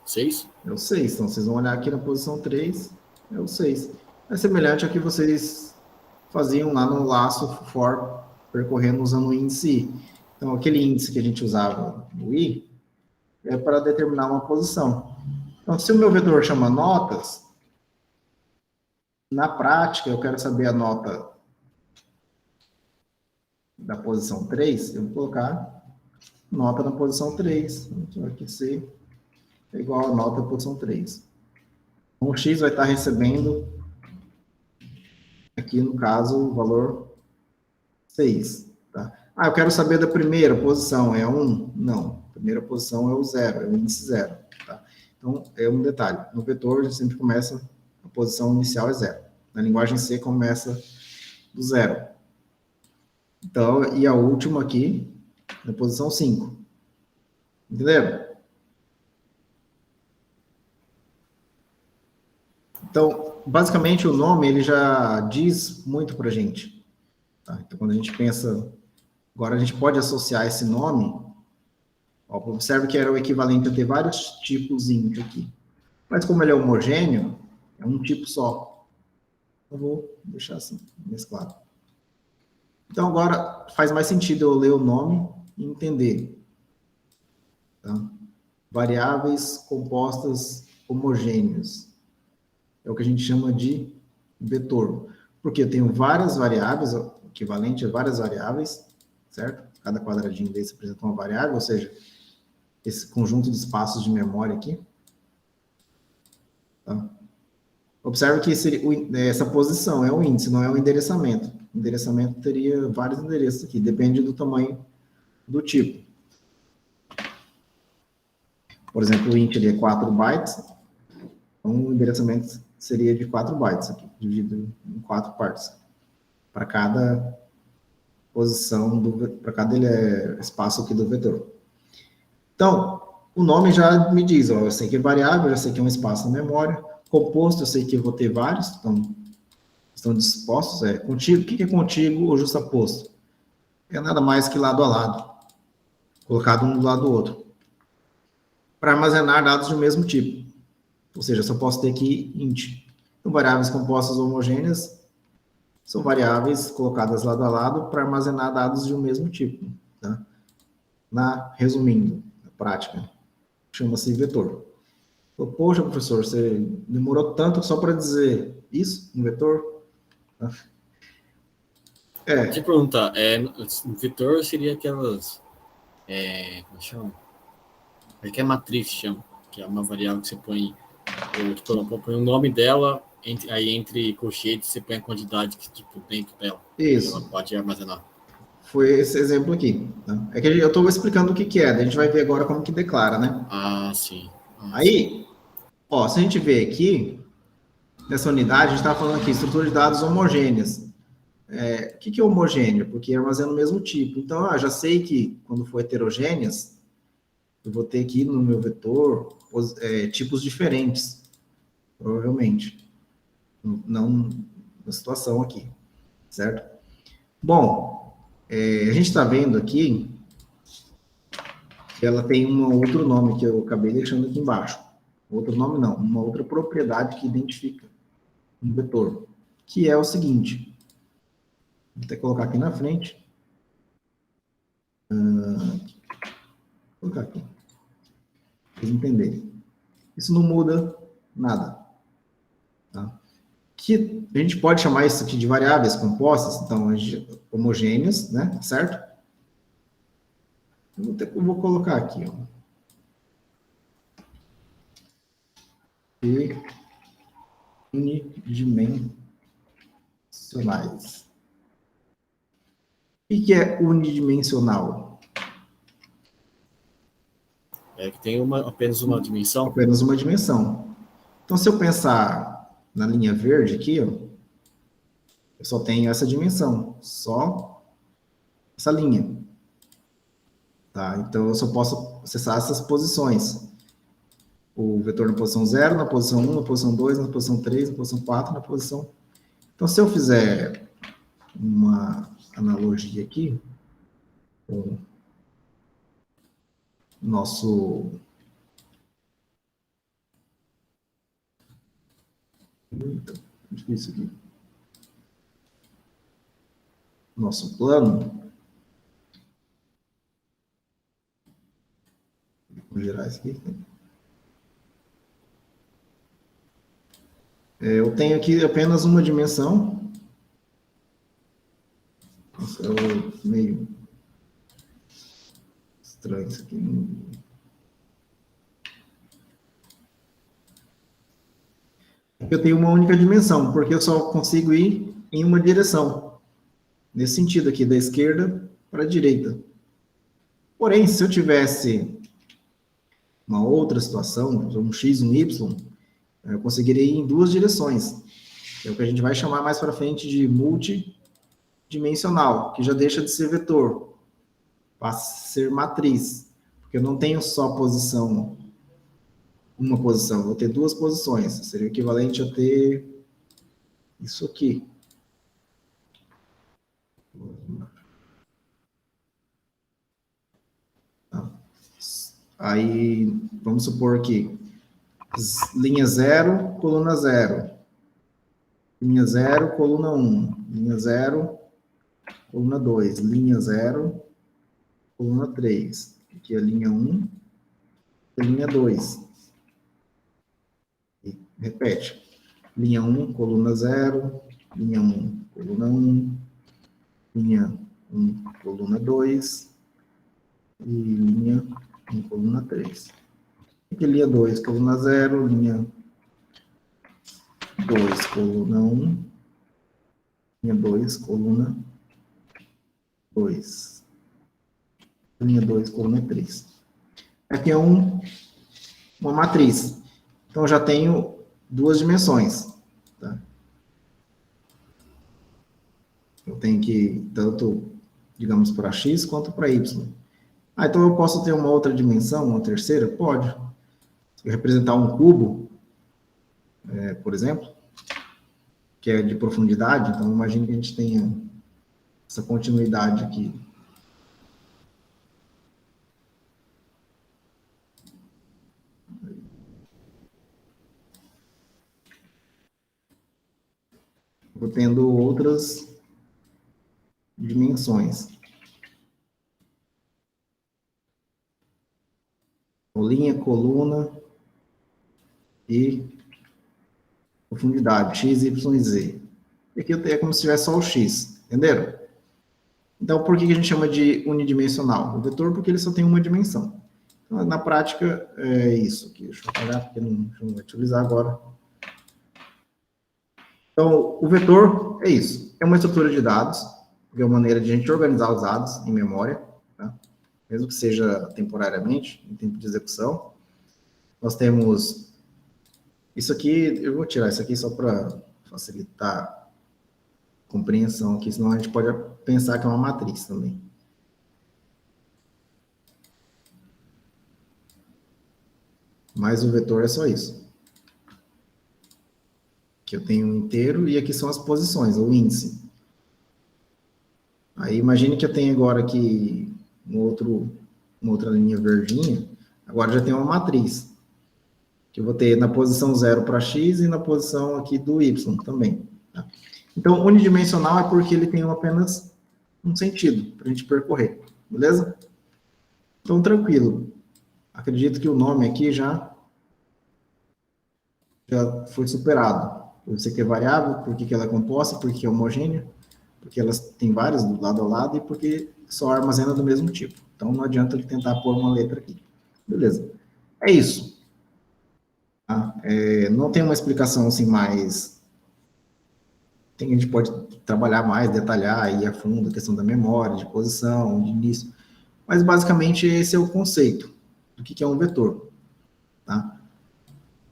6? É o 6. Então, vocês vão olhar aqui na posição 3, é o 6. É semelhante ao que vocês faziam lá no laço for, percorrendo usando o índice i. Então, aquele índice que a gente usava no i é para determinar uma posição. Então, se o meu vetor chama notas, na prática, eu quero saber a nota da posição 3, eu vou colocar nota na posição 3. Então, aqui C é igual a nota da posição 3. Então, o X vai estar recebendo, aqui no caso, o valor 6. Tá? Ah, eu quero saber da primeira posição, é 1? Não, a primeira posição é o 0, é o índice 0. Tá? Então, é um detalhe. No vetor, a gente sempre começa, a posição inicial é 0. Na linguagem C, começa do 0. Então, e a última aqui, na posição 5. Entenderam? Então, basicamente, o nome, ele já diz muito para a gente. Tá? Então, quando a gente pensa... Agora, a gente pode associar esse nome... Ó, observe que era o equivalente a ter vários tipos int aqui. Mas como ele é homogêneo, é um tipo só. Eu vou deixar assim, mesclado. Então, agora, faz mais sentido eu ler o nome e entender. Tá? Variáveis compostas homogêneas. É o que a gente chama de vetor. Porque eu tenho várias variáveis, equivalente a várias variáveis, certo? Cada quadradinho desse apresenta uma variável, ou seja, esse conjunto de espaços de memória aqui. Tá? Observe que essa posição é o índice, não é o endereçamento. O endereçamento teria vários endereços aqui, depende do tamanho do tipo. Por exemplo, o int é 4 bytes, então o endereçamento seria de 4 bytes aqui, dividido em 4 partes. Para cada posição, para cada espaço aqui do vetor. Então, o nome já me diz, ó, eu sei que é variável, eu sei que é um espaço na memória. Composto, eu sei que eu vou ter vários, então, estão dispostos. Contíguo. O que é contíguo ou justaposto? É nada mais que lado a lado, colocado um do lado do outro, para armazenar dados do mesmo tipo. Ou seja, eu só posso ter aqui int. Então, variáveis compostas homogêneas são variáveis colocadas lado a lado para armazenar dados de um mesmo tipo. Tá? Resumindo, na prática, chama-se vetor. Poxa, professor, você demorou tanto só para dizer isso, um vetor? Deixa eu perguntar, vetor seria aquelas, como chama? É que é matriz, chama, que é uma variável que você põe, põe o nome dela, aí entre colchetes você põe a quantidade que, tipo, dentro dela. Isso. Ela pode armazenar. Foi esse exemplo aqui. Tá? É que eu estou explicando o que é, a gente vai ver agora como que declara, né? Ah, sim. Aí, ó, se a gente ver aqui, nessa unidade, a gente está falando aqui, estrutura de dados homogêneas. O que é homogêneo? Porque armazena o mesmo tipo. Então, já sei que quando for heterogêneas, eu vou ter aqui no meu vetor tipos diferentes, provavelmente. Não na situação aqui, certo? Bom, a gente está vendo aqui que ela tem um outro nome que eu acabei deixando aqui embaixo. Outro nome não, uma outra propriedade que identifica um vetor, que é o seguinte. Vou até colocar aqui na frente. Vou colocar aqui. Para vocês entenderem. Isso não muda nada. Tá? Que a gente pode chamar isso aqui de variáveis compostas, então, homogêneas, né? Certo? Eu vou colocar aqui, ó. E unidimensionais. O que é unidimensional? É que tem apenas uma dimensão? Apenas uma dimensão. Então, se eu pensar na linha verde aqui, ó, eu só tenho essa dimensão, só essa linha. Tá? Então, eu só posso acessar essas posições. O vetor na posição 0, na posição 1, na posição 2, na posição 3, na posição 4, na posição... Então, se eu fizer uma analogia aqui, com o nosso... Muito difícil aqui. Nosso plano. Vou gerar isso aqui. Eu tenho aqui apenas uma dimensão. Nossa, é meio estranho isso aqui. Eu tenho uma única dimensão, porque eu só consigo ir em uma direção. Nesse sentido aqui, da esquerda para a direita. Porém, se eu tivesse uma outra situação, um x, um y, eu conseguiria ir em duas direções. É o que a gente vai chamar mais para frente de multidimensional, que já deixa de ser vetor, passa a ser matriz, porque eu não tenho só posição uma posição, vou ter duas posições. Seria o equivalente a ter isso aqui. Aí, vamos supor que linha 0, coluna 0. Linha 0, coluna 1. Linha 0, coluna 2. Linha 0, coluna 3. Aqui é a linha 1 e a linha 2. E repete. Linha 1, coluna 0. Linha 1, coluna 1. Linha 1, coluna 2. E linha 1, coluna 3. Aqui linha 2, coluna 0. Linha 2, coluna 1. Linha 2, coluna 2. Linha 2, coluna 3. Aqui é uma matriz. Então, eu já tenho duas dimensões. Tá? Eu tenho que, tanto, digamos, para x quanto para y. Então eu posso ter uma outra dimensão, uma terceira? Pode. Se eu representar um cubo, por exemplo, que é de profundidade, então imagine que a gente tenha essa continuidade aqui. Vou tendo outras dimensões. Linha, coluna e profundidade, x, y, z. E aqui é como se tivesse só o x, entenderam? Então, por que a gente chama de unidimensional? O vetor, porque ele só tem uma dimensão. Então, na prática, é isso aqui. Deixa eu apagar, porque não vou utilizar agora. Então, o vetor é isso. É uma estrutura de dados, é uma maneira de a gente organizar os dados em memória, tá? Mesmo que seja temporariamente, em tempo de execução. Nós temos isso aqui, eu vou tirar isso aqui só para facilitar a compreensão aqui, senão a gente pode pensar que é uma matriz também. Mas o vetor é só isso. Aqui eu tenho um inteiro e aqui são as posições, o índice. Aí imagine que eu tenho agora aqui uma outra linha verdinha, agora já tem uma matriz. Que eu vou ter na posição 0 para x e na posição aqui do y também. Tá? Então, unidimensional é porque ele tem apenas um sentido para a gente percorrer, beleza? Então, tranquilo. Acredito que o nome aqui já foi superado. Por ser que é variável, porque ela é composta, porque é homogênea, porque elas têm várias do lado a lado e porque só armazena do mesmo tipo. Então, não adianta ele tentar pôr uma letra aqui. Beleza. É isso. Tá? Não tem uma explicação assim mais... A gente pode trabalhar mais, detalhar aí a fundo a questão da memória, de posição, de início. Mas, basicamente, esse é o conceito do que é um vetor. Tá?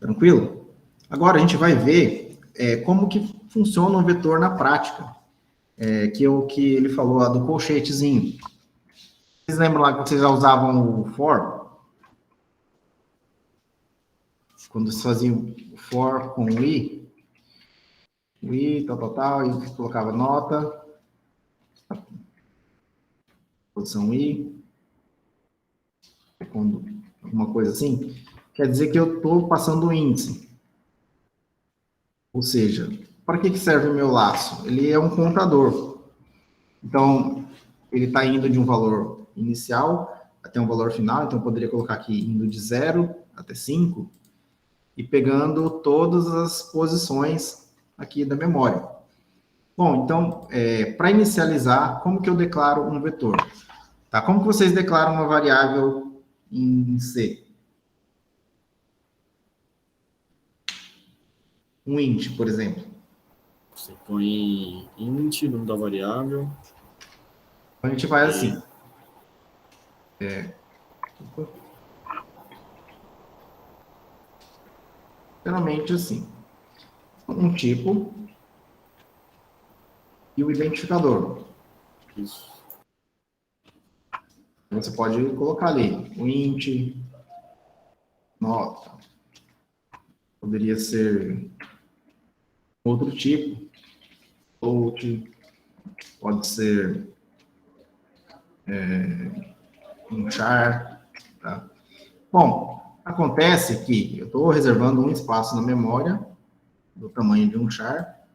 Tranquilo? Agora, a gente vai ver como que funciona um vetor na prática. Que é o que ele falou lá do colchetezinho. Vocês lembram lá que vocês já usavam o for? Quando vocês faziam o for com o i, tal, e colocava nota, posição i, quando alguma coisa assim, quer dizer que eu estou passando o índice. Ou seja, para que serve o meu laço? Ele é um contador. Então, ele está indo de um valor inicial até um valor final, então eu poderia colocar aqui indo de 0 até 5 e pegando todas as posições aqui da memória. Bom, então, para inicializar, como que eu declaro um vetor? Tá? Como que vocês declaram uma variável em C? Um int, por exemplo. Você põe int, nome da variável. A gente vai assim. Geralmente assim. Um tipo e o identificador. Isso. Você pode colocar ali o int, nota, Poderia ser outro tipo, float, pode ser um char, tá? Bom, acontece que eu estou reservando um espaço na memória do tamanho de um char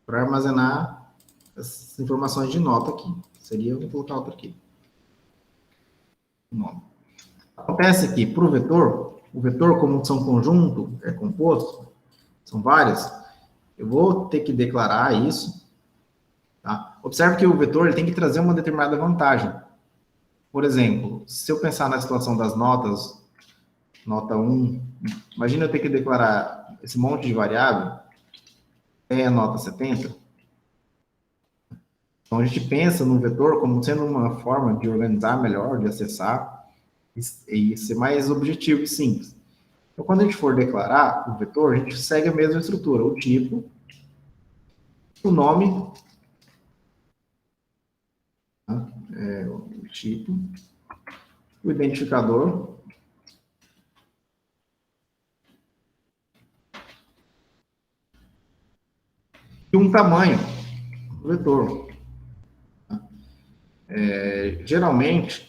para armazenar as informações de nota aqui. Seria, eu vou colocar outro aqui. Nome. Acontece que para o vetor, como são conjunto, é composto, são vários, eu vou ter que declarar isso. Tá? Observe que o vetor ele tem que trazer uma determinada vantagem. Por exemplo, se eu pensar na situação das notas, nota 1, imagina eu ter que declarar esse monte de variável, é a nota 70. Então, a gente pensa no vetor como sendo uma forma de organizar melhor, de acessar e ser mais objetivo e simples. Então, quando a gente for declarar o vetor, a gente segue a mesma estrutura, o tipo, o nome, tá? O tipo, o identificador, e um tamanho do vetor. Geralmente,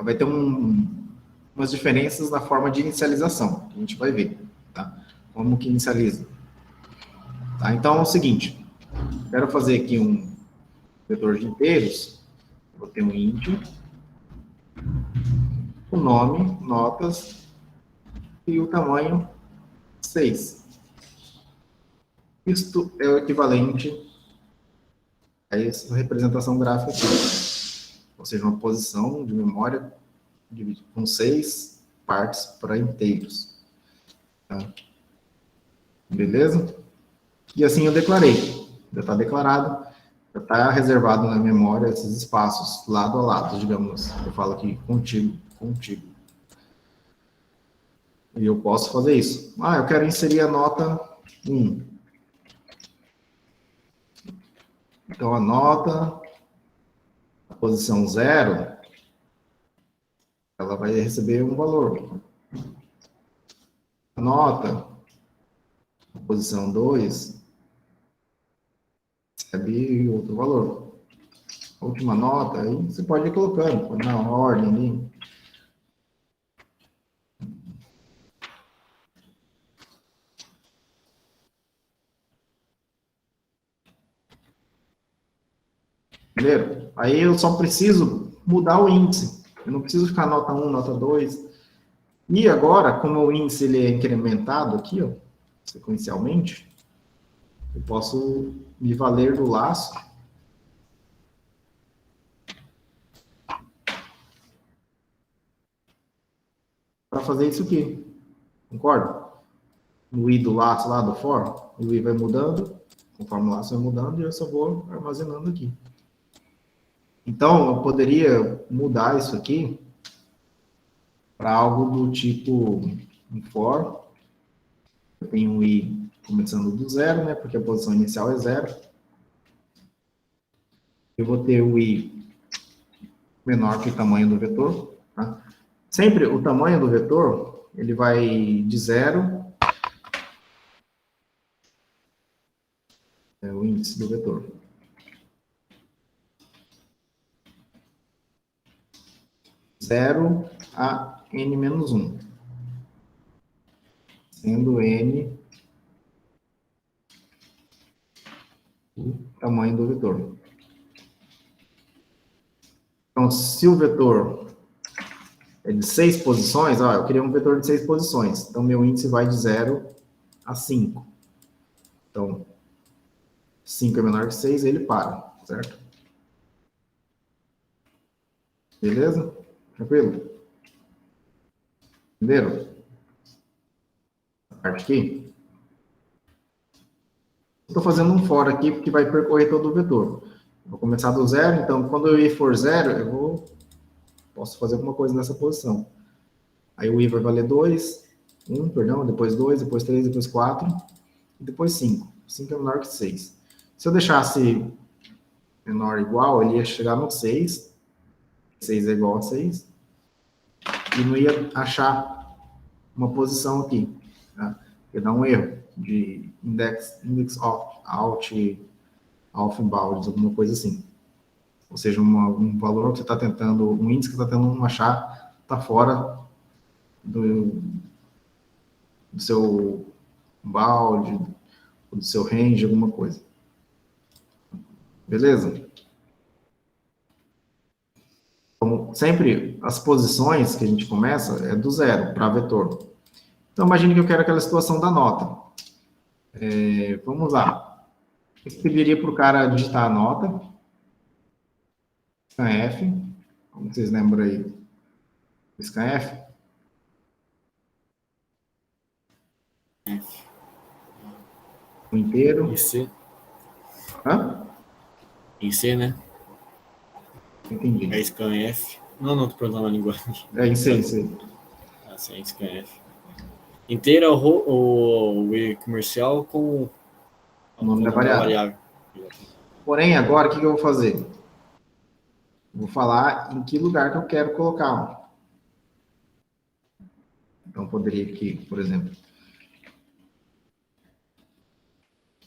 vai ter umas diferenças na forma de inicialização, que a gente vai ver, tá? Como que inicializa. Tá? Então, é o seguinte, quero fazer aqui um vetor de inteiros, vou ter um int, o nome, notas, e o tamanho 6. Isto é o equivalente a essa representação gráfica aqui. Ou seja, uma posição de memória com 6 partes para inteiros. Tá? Beleza? E assim eu declarei. Já está declarado, já está reservado na memória esses espaços lado a lado, digamos. Eu falo aqui contigo. E eu posso fazer isso. Eu quero inserir a nota 1. Então, a nota, a posição 0, ela vai receber um valor. A nota, a posição 2, recebe outro valor. A última nota, aí você pode ir colocando, pode dar uma ordem ali. Entendeu? Aí eu só preciso mudar o índice. Eu não preciso ficar nota 1, nota 2. E agora, como o índice ele é incrementado aqui, ó, sequencialmente, eu posso me valer do laço para fazer isso aqui. Concorda? No i do laço lá do for, o i vai mudando, conforme o laço vai mudando, e eu só vou armazenando aqui. Então, eu poderia mudar isso aqui para algo do tipo um for. Eu tenho um i começando do 0, né? Porque a posição inicial é 0. Eu vou ter o i menor que o tamanho do vetor. Tá? Sempre o tamanho do vetor, ele vai de 0, é o índice do vetor. Zero a n menos 1. Sendo n o tamanho do vetor. Então, se o vetor é de 6 posições, eu queria um vetor de 6 posições. Então, meu índice vai de 0 a 5. Então, 5 é menor que 6, ele para, certo? Beleza? Tranquilo? Entenderam? A parte aqui. Estou fazendo um for aqui, porque vai percorrer todo o vetor. Vou começar do 0, então, quando o i for 0, posso fazer alguma coisa nessa posição. Aí o i vai valer 2, 1, perdão, depois 2, depois 3, depois 4, e depois 5. 5 é menor que 6. Se eu deixasse menor ou igual, ele ia chegar no 6. 6 é igual a 6. E não ia achar uma posição aqui, tá? Porque dá um erro de index out bounds, alguma coisa assim. Ou seja, um valor que você está tentando, um índice que você está tentando achar, está fora do seu balde, do seu range, alguma coisa. Beleza? Então, sempre as posições que a gente começa é do zero para vetor. Então, imagine que eu quero aquela situação da nota. Vamos lá. Eu pediria para o cara digitar a nota. Scanf. Como vocês lembram aí? Scanf. O inteiro. Em C. Hã? Em C, né? Entendi. É scanf. Não, tô perguntando a linguagem. É em C, em C. Ah, sim, é scanf. Inteiro é o I comercial com O nome da variável. Porém, agora, o que eu vou fazer? Eu vou falar em que lugar que eu quero colocar. Então, poderia aqui, por exemplo,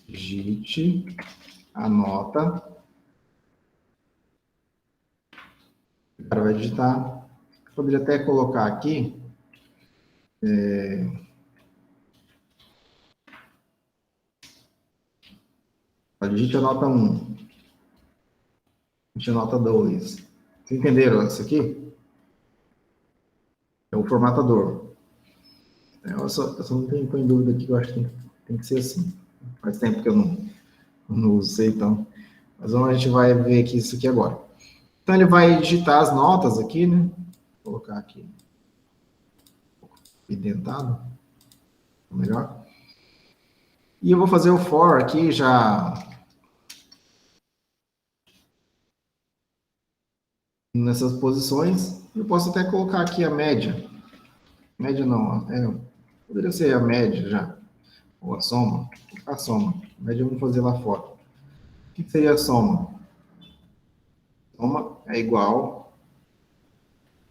digite a nota. O cara vai digitar. Eu poderia até colocar aqui. Digite a nota 1. Digite a nota 2. Vocês entenderam isso aqui? É o formatador. Eu só não tenho em dúvida aqui, eu acho que tem que ser assim. Faz tempo que eu não usei, então. Mas a gente vai ver aqui isso aqui agora. Então, ele vai digitar as notas aqui, né? Vou colocar aqui. Indentado. Melhor. E eu vou fazer o for aqui já nessas posições. Eu posso até colocar aqui a média. Média não, poderia ser a média já. Ou a soma. A soma. A média vamos fazer lá fora. O que seria a soma? Soma é igual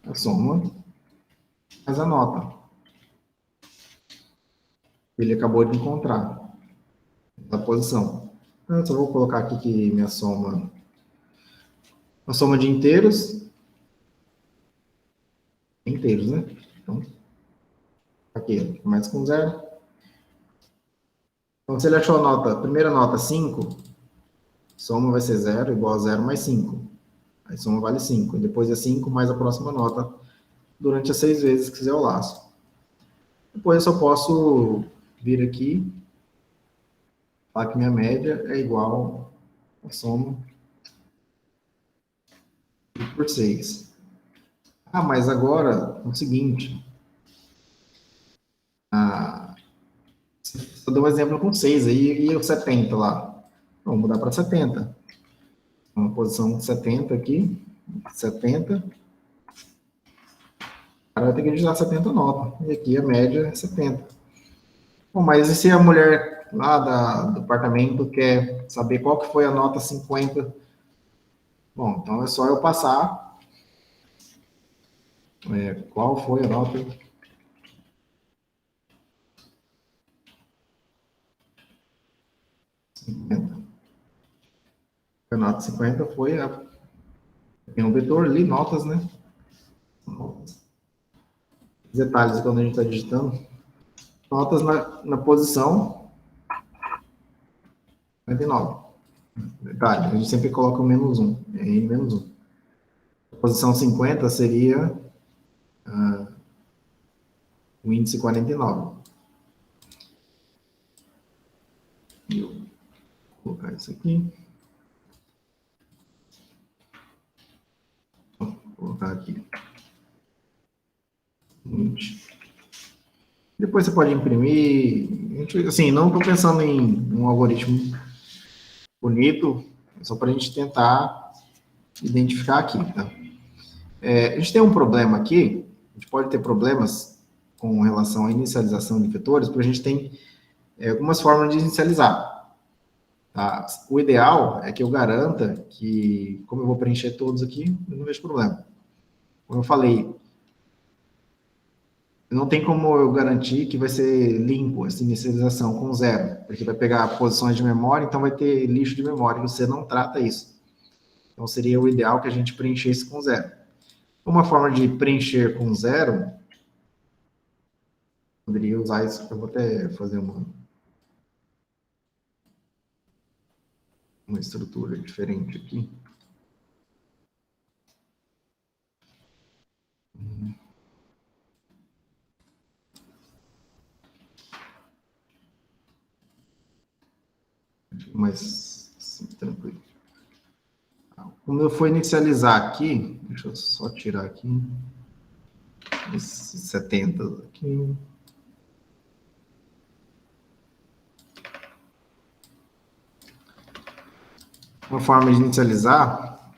a soma mais a nota. Ele acabou de encontrar a posição. Então, eu só vou colocar aqui que minha soma... A soma de inteiros, né? Então, aqui, começa com 0. Então, se ele achou a nota, a primeira nota 5, soma vai ser 0, igual a 0 mais 5. Aí soma vale 5. Depois é 5 mais a próxima nota, durante as 6 vezes que fizer o laço. Depois eu só posso vir aqui, falar que minha média é igual a soma por 6. Ah, mas agora, é o seguinte. Eu dou um exemplo com 6 aí, e o 70 lá. Vamos mudar para 70. Uma posição 70 aqui. 70. O cara vai ter que digitar 70 notas. E aqui a média é 70. Bom, mas e se a mulher lá do apartamento quer saber qual que foi a nota 50? Bom, então é só eu passar qual foi a nota 50. A nota 50 foi tem um vetor ali, notas, né? Detalhes quando a gente está digitando. Notas na posição 59. Detalhe, a gente sempre coloca o menos 1. É N menos 1. A posição 50 seria o índice 49. E eu vou colocar isso aqui. Vou colocar aqui. 20. Depois você pode imprimir. Assim, não estou pensando em um algoritmo bonito, é só para a gente tentar identificar aqui. Tá? A gente tem um problema aqui, a gente pode ter problemas com relação à inicialização de vetores, porque a gente tem algumas formas de inicializar. Tá? O ideal é que eu garanta que, como eu vou preencher todos aqui, eu não vejo problema. Como eu falei, não tem como eu garantir que vai ser limpo essa inicialização com zero, porque vai pegar posições de memória, então vai ter lixo de memória, e você não trata isso. Então, seria o ideal que a gente preenchesse com zero. Uma forma de preencher com zero, poderia usar isso, eu vou até fazer uma estrutura diferente aqui. Mais assim, tranquilo. Como eu for inicializar aqui, deixa eu só tirar aqui, esses 70 aqui. Uma forma de inicializar,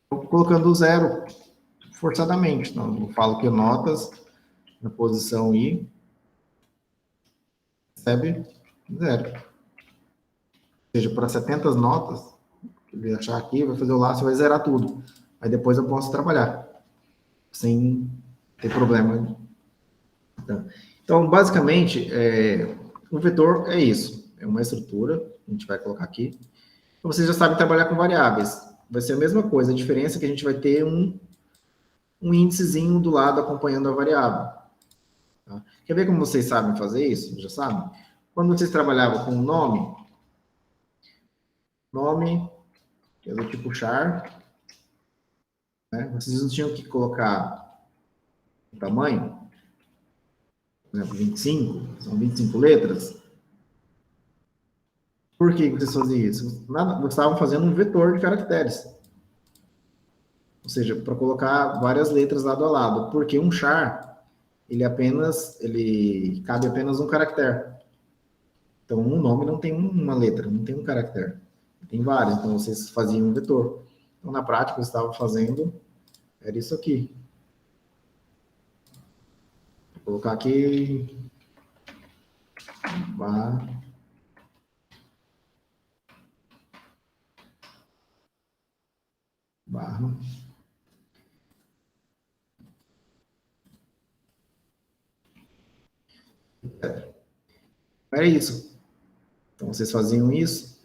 colocando o zero forçadamente. Então, eu falo que notas na posição I recebe zero. Ou seja, para 70 notas, ele achar aqui, vai fazer o laço e vai zerar tudo. Aí depois eu posso trabalhar, sem ter problema. Então basicamente, o vetor é isso. É uma estrutura, a gente vai colocar aqui. Então, vocês já sabem trabalhar com variáveis. Vai ser a mesma coisa, a diferença é que a gente vai ter um índicezinho do lado acompanhando a variável. Tá? Quer ver como vocês sabem fazer isso? Já sabem? Quando vocês trabalhavam com o nome, que é do tipo char, né? Vocês não tinham que colocar o tamanho, por exemplo, 25, são 25 letras. Por que vocês faziam isso? Vocês estavam fazendo um vetor de caracteres. Ou seja, para colocar várias letras lado a lado. Porque um char, ele cabe apenas um caractere. Então, um nome não tem uma letra, não tem um caractere. Tem vários, então vocês faziam um vetor. Então, na prática, eu estava fazendo, era isso aqui. Vou colocar aqui, barra, barra. Era isso. Então, vocês faziam isso.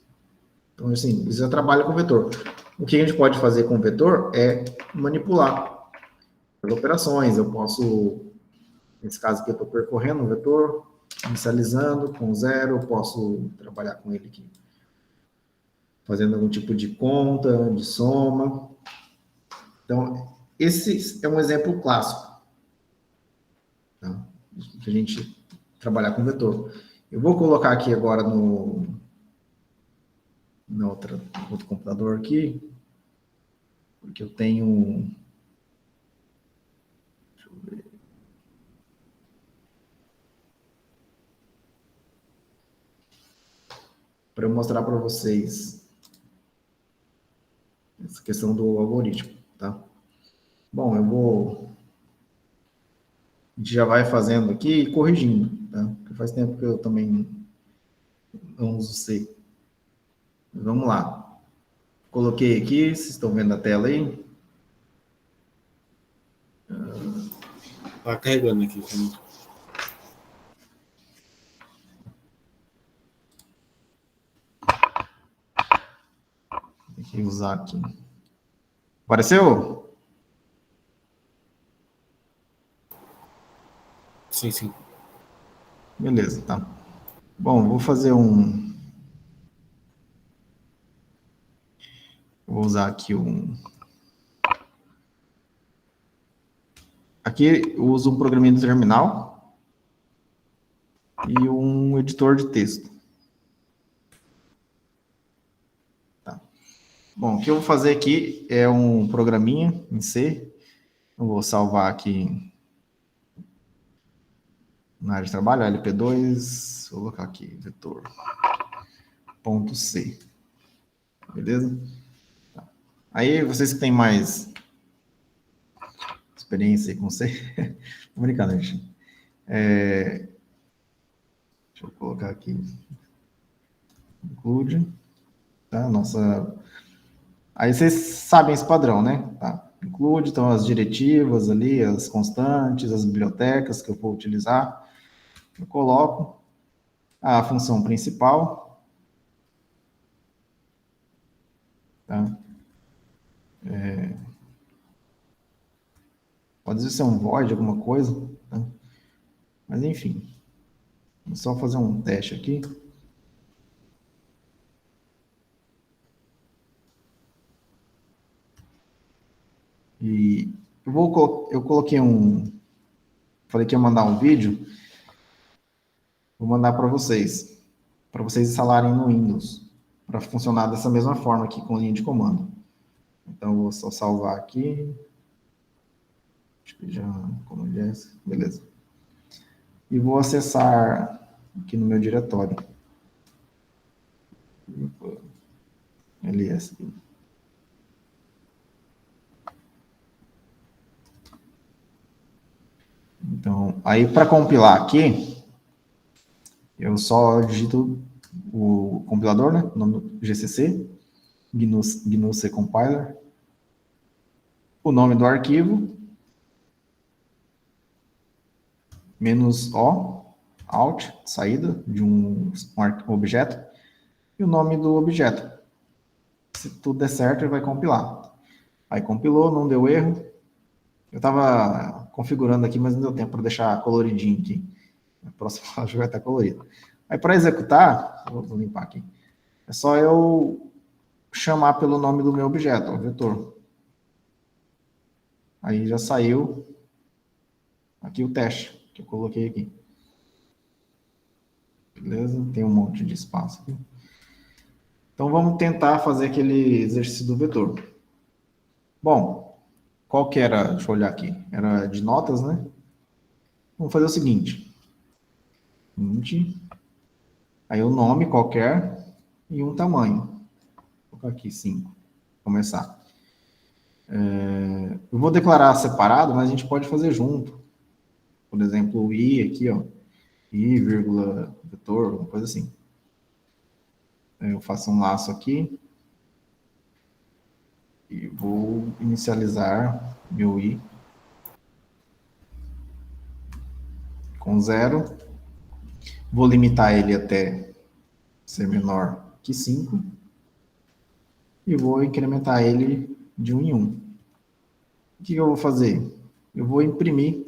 Então, assim, você já trabalha com vetor. O que a gente pode fazer com vetor é manipular as operações. Eu posso, nesse caso aqui, eu estou percorrendo um vetor, inicializando com zero, eu posso trabalhar com ele aqui, fazendo algum tipo de conta, de soma. Então, esse é um exemplo clássico, tá? Que a gente trabalhar com vetor. Eu vou colocar aqui agora no outro computador aqui, porque eu tenho... Deixa eu ver. Para eu mostrar para vocês essa questão do algoritmo, tá? Bom, a gente já vai fazendo aqui e corrigindo, tá? Porque faz tempo que eu também não uso C. Vamos lá. Coloquei aqui, vocês estão vendo a tela aí? Tá carregando aqui. Tem que usar aqui. Apareceu? Sim, sim. Beleza, tá. Bom, vou fazer um... Vou usar aqui um... Aqui eu uso um programinha de terminal e um editor de texto. Tá. Bom, o que eu vou fazer aqui é um programinha em C. Eu vou salvar aqui na área de trabalho, LP2, vou colocar aqui, vetor.c. Beleza? Tá. Aí, vocês que têm mais experiência com C, tô brincando, gente. Deixa eu colocar aqui, include, tá? Aí vocês sabem esse padrão, né? Tá. Include, então, as diretivas ali, as constantes, as bibliotecas que eu vou utilizar. Eu coloco a função principal. Tá? Pode ser um void, alguma coisa. Tá? Mas, enfim. Vou só fazer um teste aqui. E eu coloquei falei que ia mandar um vídeo, vou mandar para vocês instalarem no Windows, para funcionar dessa mesma forma aqui com linha de comando. Então, eu vou só salvar aqui. Acho que já, como é, beleza. E vou acessar aqui no meu diretório. LS. Então, aí para compilar aqui, eu só digito o compilador, né? O nome do GCC, GNU C Compiler, o nome do arquivo, "-o", alt, saída de um objeto, e o nome do objeto. Se tudo der certo, ele vai compilar. Aí compilou, não deu erro. Eu estava configurando aqui, mas não deu tempo para deixar coloridinho aqui. A próxima já vai estar colorido. Aí para executar, vou limpar aqui, é só eu chamar pelo nome do meu objeto, o vetor. Aí já saiu aqui o teste que eu coloquei aqui. Beleza? Tem um monte de espaço aqui. Então vamos tentar fazer aquele exercício do vetor. Bom, qual que era? Deixa eu olhar aqui. Era de notas, né? Vamos fazer o seguinte. int, aí o nome qualquer e um tamanho. Vou colocar aqui 5. Começar. Eu vou declarar separado, mas a gente pode fazer junto. Por exemplo, o i aqui, ó. I, vírgula, vetor, uma coisa assim. Eu faço um laço aqui. E vou inicializar meu i com 0. Vou limitar ele até ser menor que 5. E vou incrementar ele de 1 em 1. O que eu vou fazer? Eu vou imprimir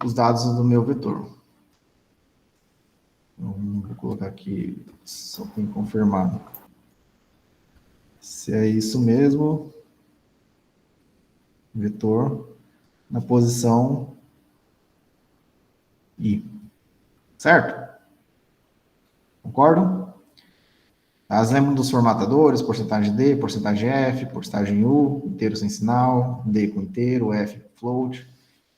os dados do meu vetor. Então, vou colocar aqui, só para confirmar se é isso mesmo. Vetor na posição I. Certo? Concordam? As lembram dos formatadores, porcentagem D, porcentagem F, porcentagem U, inteiro sem sinal, D com inteiro, F float,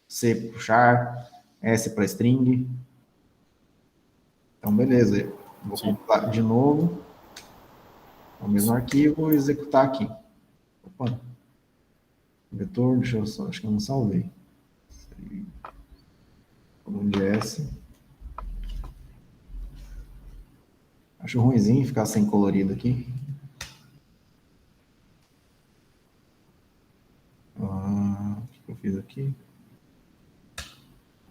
C para puxar, S para string. Então, beleza. Vou compilar de novo o mesmo arquivo e executar aqui. Opa. Vetor, deixa eu só, acho que eu não salvei. Onde é S? Acho ruimzinho ficar sem colorido aqui. O que eu fiz aqui?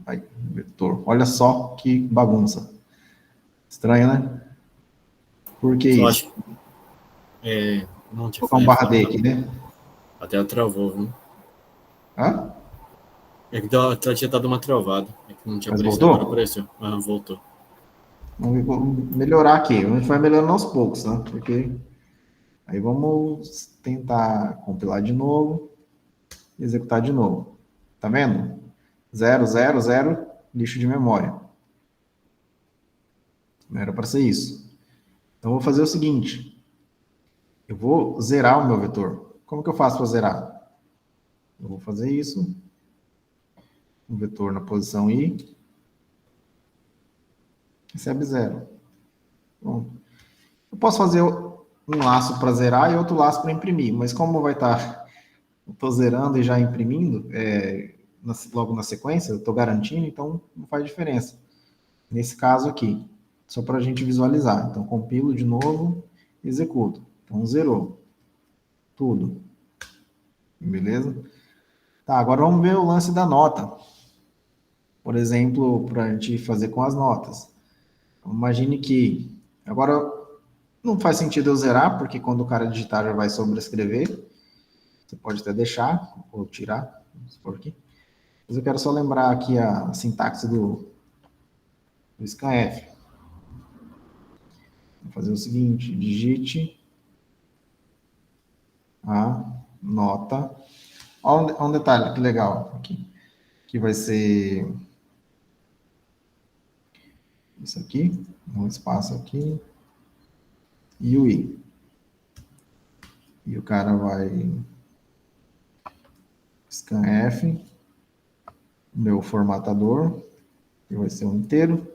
Aí, vetor. Olha só que bagunça. Estranho, né? Por que isso? Acho... não, Vou colocar um barra D aqui, né? Até travou, viu? Hã? É que tinha dado uma travada. É que não tinha Mas aparecido, voltou? agora apareceu. Voltou. Vamos melhorar aqui. A gente vai melhorando aos poucos, né? Porque aí vamos tentar compilar de novo e executar de novo. Tá vendo? 0, 0, 0, lixo de memória. Não era para ser isso. Então, eu vou fazer o seguinte. Eu vou zerar o meu vetor. Como que eu faço para zerar? Eu vou fazer isso. Um vetor na posição I. Recebe 0. Bom, eu posso fazer um laço para zerar e outro laço para imprimir, mas como vai estar, eu estou zerando e já imprimindo, logo na sequência, eu estou garantindo, então não faz diferença. Nesse caso aqui, só para a gente visualizar. Então, compilo de novo, executo. Então, zerou. Tudo. Beleza? Tá, agora vamos ver o lance da nota. Por exemplo, para a gente fazer com as notas. Imagine que... Agora, não faz sentido eu zerar, porque quando o cara digitar já vai sobrescrever. Você pode até deixar, ou tirar, vamos supor aqui. Mas eu quero só lembrar aqui a sintaxe do scanf. Vou fazer o seguinte, digite a nota. Olha um detalhe que legal aqui, que vai ser isso aqui, um espaço aqui, e o i. E o cara vai scanf, meu formatador, que vai ser um inteiro,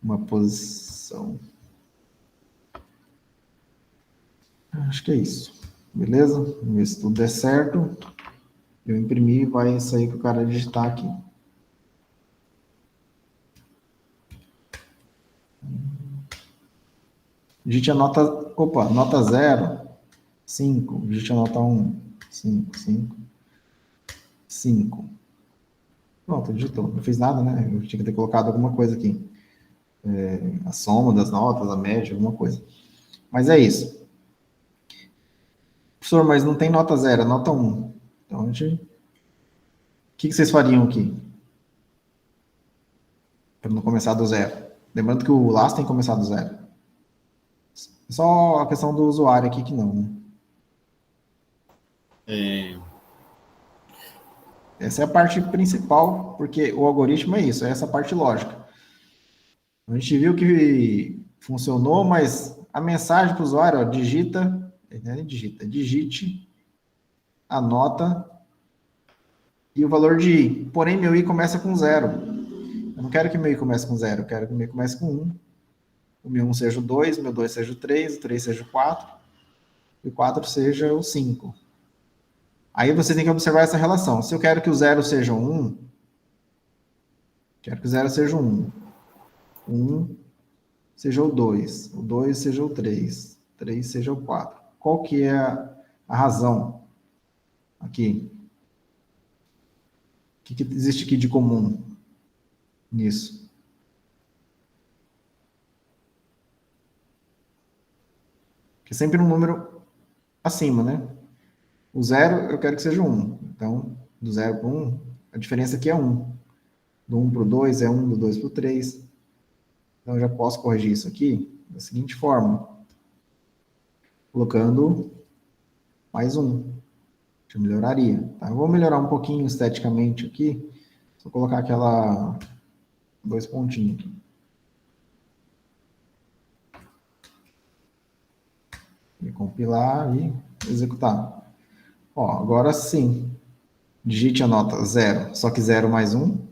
uma posição. Acho que é isso. Beleza? Vamos ver se tudo der certo. Eu imprimir e vai sair que o cara digitar aqui. Digite a nota... Opa, nota 0, 5. Digite a nota 1, 5, 5, 5. Pronto, digitou. Não fiz nada, né? Eu tinha que ter colocado alguma coisa aqui. A soma das notas, a média, alguma coisa. Mas é isso. Professor, mas não tem nota 0, é nota 1. Então, a gente... O que vocês fariam aqui? Para não começar do zero. Lembrando que o laço tem que começar do zero. Só a questão do usuário aqui que não, né? Essa é a parte principal, porque o algoritmo é isso, é essa parte lógica. A gente viu que funcionou, mas a mensagem para o usuário, ó, digite a nota e o valor de i. Porém, meu i começa com 0. Eu não quero que meu i comece com 0, eu quero que meu i comece com 1. O meu 1 seja o 2, o meu 2 seja o 3, o 3 seja o 4, e o 4 seja o 5. Aí você tem que observar essa relação. Se eu quero que o 0 seja um 1, quero que o 0 seja um 1. 1 seja o 2, o 2 seja o 3, 3 seja o 4. Qual que é a razão aqui? O que existe aqui de comum nisso? Que é sempre um número acima, né? O 0 eu quero que seja 1. Então, do 0 para 1, a diferença aqui é 1. Do 1 para o 2 é 1, do 2 para o 3. Então, eu já posso corrigir isso aqui da seguinte forma. Colocando mais 1. Já melhoraria. Tá? Eu vou melhorar um pouquinho esteticamente aqui. Só colocar aquela... 2 pontinhos aqui. E compilar e executar. Ó, agora sim. Digite a nota 0. Só que 0 mais 1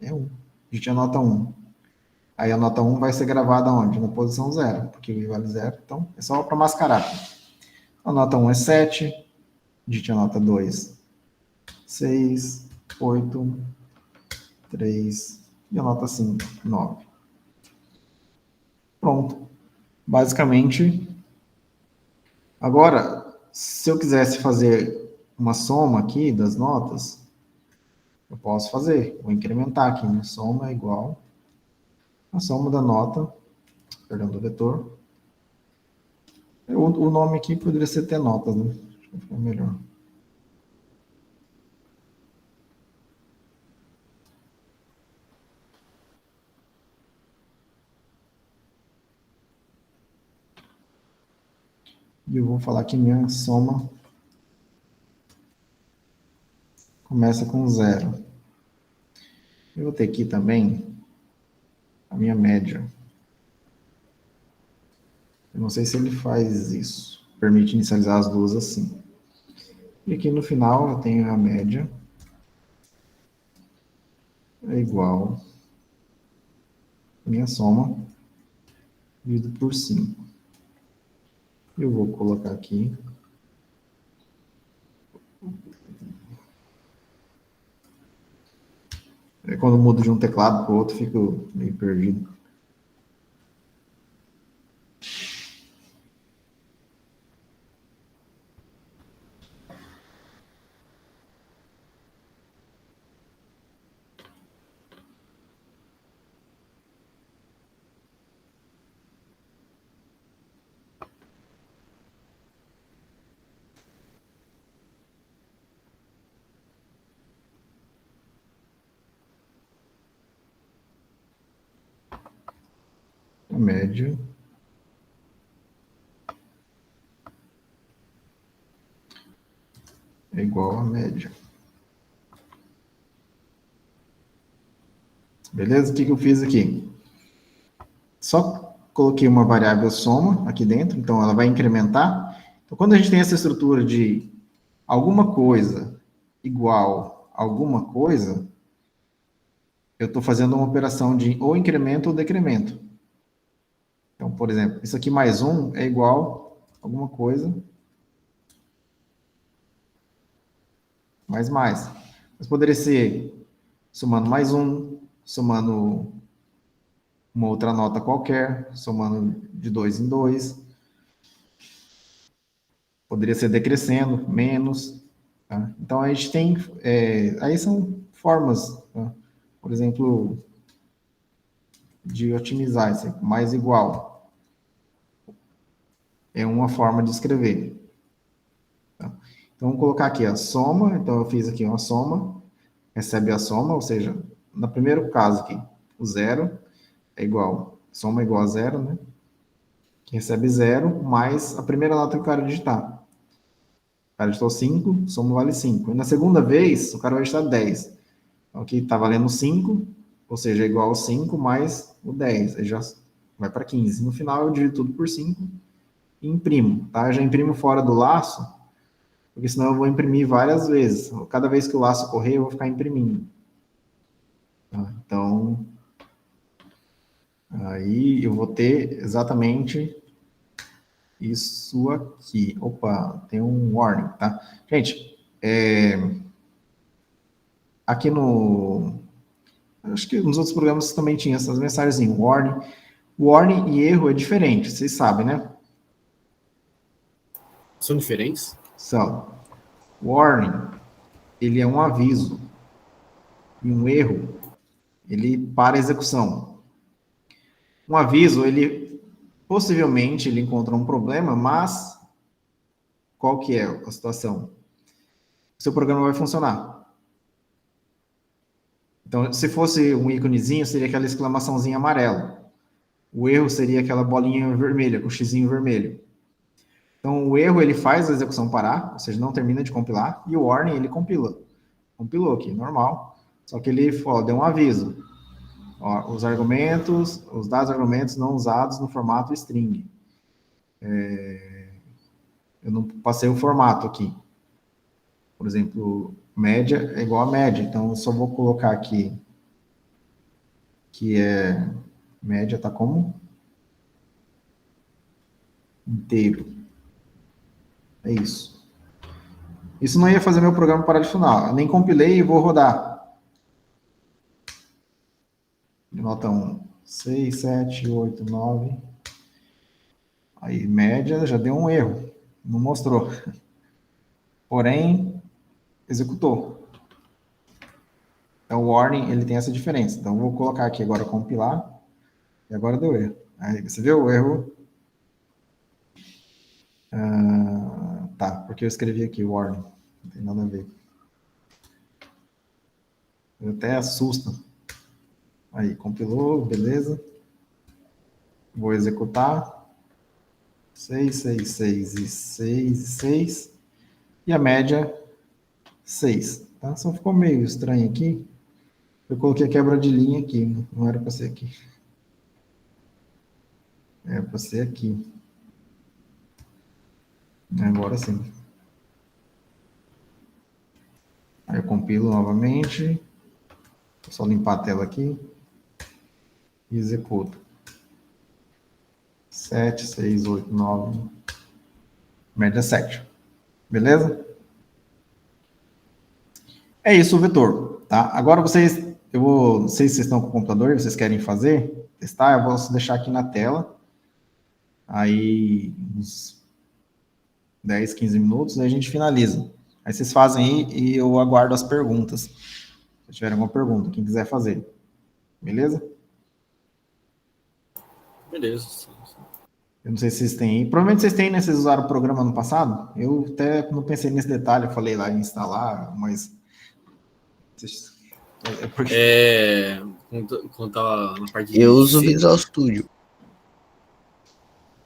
é 1. Digite a nota 1. Aí a nota 1 vai ser gravada onde? Na posição 0, porque o i vale 0. Então, é só para mascarar. A nota 1 é 7. Digite a nota 2. 6, 8, 3. E a nota 5, 9. Pronto. Basicamente, agora, se eu quisesse fazer uma soma aqui das notas, eu posso fazer. Vou incrementar aqui, né? Soma é igual a soma da nota, perdão, do vetor. O nome aqui poderia ser ter notas, né? Acho que fica melhor. E eu vou falar que minha soma começa com 0. Eu vou ter aqui também a minha média. Eu não sei se ele faz isso. Permite inicializar as duas assim. E aqui no final eu tenho a média. É igual a minha soma dividido por 5. Eu vou colocar aqui. Quando eu mudo de um teclado para o outro, fico meio perdido. A média é igual a média. Beleza? O que eu fiz aqui? Só coloquei uma variável soma aqui dentro, então ela vai incrementar. Então, quando a gente tem essa estrutura de alguma coisa igual a alguma coisa, eu estou fazendo uma operação de ou incremento ou decremento. Então, por exemplo, isso aqui mais 1 é igual a alguma coisa mais. Mas poderia ser somando mais 1, somando uma outra nota qualquer, somando de 2 em 2. Poderia ser decrescendo, menos. Tá? Então, a gente tem... aí são formas, tá? Por exemplo, de otimizar isso aqui, mais igual. É uma forma de escrever. Tá? Então, vamos colocar aqui a soma. Então, eu fiz aqui uma soma, recebe a soma, ou seja, no primeiro caso aqui, o 0 é igual, soma é igual a 0, né? Que recebe 0 mais a primeira nota que o cara digitar. O cara digitou 5, soma vale 5. E na segunda vez, o cara vai digitar 10. Então, aqui está valendo 5, ou seja, é igual a 5 mais o 10. Aí já vai para 15. No final, eu divido tudo por 5 e imprimo. Tá? Eu já imprimo fora do laço, porque senão eu vou imprimir várias vezes. Cada vez que o laço correr, eu vou ficar imprimindo. Tá? Então, aí eu vou ter exatamente isso aqui. Opa, tem um warning, tá? Gente, aqui no... Acho que nos outros programas também tinha essas mensagens em warning. Warning e erro é diferente, vocês sabem, né? São diferentes? São. Warning, ele é um aviso. E um erro, ele para a execução. Um aviso, ele possivelmente ele encontra um problema, mas qual que é a situação? O seu programa vai funcionar. Então, se fosse um íconezinho, seria aquela exclamaçãozinha amarela. O erro seria aquela bolinha vermelha, com o xizinho vermelho. Então, o erro, ele faz a execução parar, ou seja, não termina de compilar, e o warning, ele compila. Compilou aqui, normal. Só que ele deu um aviso. Ó, os argumentos, os dados argumentos não usados no formato string. Eu não passei o formato aqui. Por exemplo, média é igual a média. Então, eu só vou colocar aqui que média tá como inteiro. É isso. Isso não ia fazer meu programa parar de funcionar. Eu nem compilei e vou rodar. Nota 1. 6, 7, 8, 9. Aí, média, já deu um erro. Não mostrou. Porém, executou. Então, o warning, ele tem essa diferença. Então, eu vou colocar aqui agora compilar. E agora deu erro. Aí, você viu o erro? Tá, porque eu escrevi aqui warning. Não tem nada a ver. Eu até assusta. Aí, compilou, beleza. Vou executar. 6, 6, 6 e 6 e 6. E a média, 6. Tá? Só ficou meio estranho aqui. Eu coloquei a quebra de linha aqui. Não era para ser aqui. Era para ser aqui. Agora sim. Aí eu compilo novamente. Vou só limpar a tela aqui. E executo. 7, 6, 8, 9. Média 7. Beleza? É isso o vetor. Tá? Agora vocês... não sei se vocês estão com o computador, vocês querem fazer, testar, eu vou deixar aqui na tela. Aí, uns 10, 15 minutos, aí a gente finaliza. Aí vocês fazem aí e eu aguardo as perguntas. Se tiver alguma pergunta, quem quiser fazer. Beleza? Beleza. Eu não sei se vocês têm aí. Provavelmente vocês têm, né? Vocês usaram o programa no passado. Eu até não pensei nesse detalhe. Eu falei lá em instalar, mas... Quando tava na parte de... Eu uso o Visual Studio.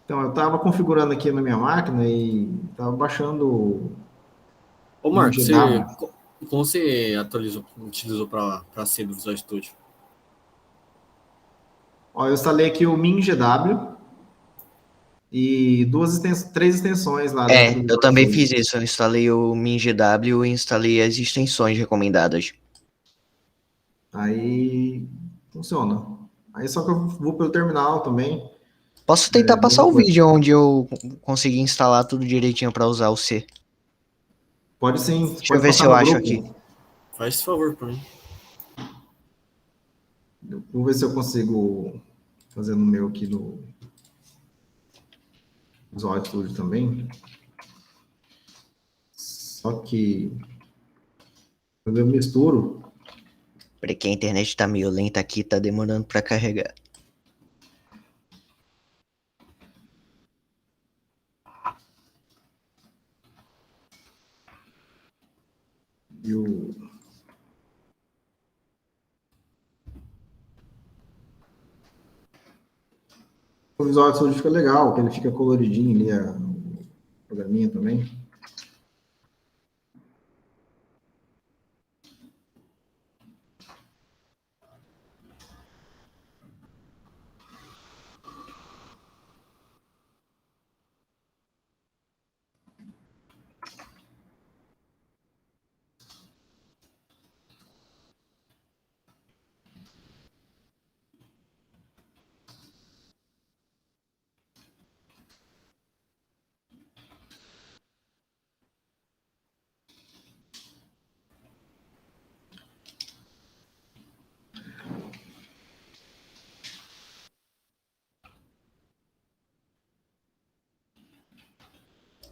Então, eu estava configurando aqui na minha máquina e estava baixando Ô, o Marcos, MinGW. como você utilizou para ser do Visual Studio? Ó, eu instalei aqui o MinGW e três extensões lá dentro do Eu Visual também Studio. fiz isso. Eu instalei o MinGW e instalei as extensões recomendadas. Aí funciona. Aí só que eu vou pelo terminal também. Posso tentar passar mesma o coisa. vídeo onde eu consegui instalar tudo direitinho para usar o C. Pode sim, Deixa eu pode ver se passar eu no acho grupo. aqui. Faz esse favor para mim. Vou ver se eu consigo fazer no meu aqui no Visual Studio também. Só que quando eu misturo, Peraí que a internet tá meio lenta aqui, tá demorando para carregar. e o Visual Studio fica legal, que ele fica coloridinho ali, o programinha também.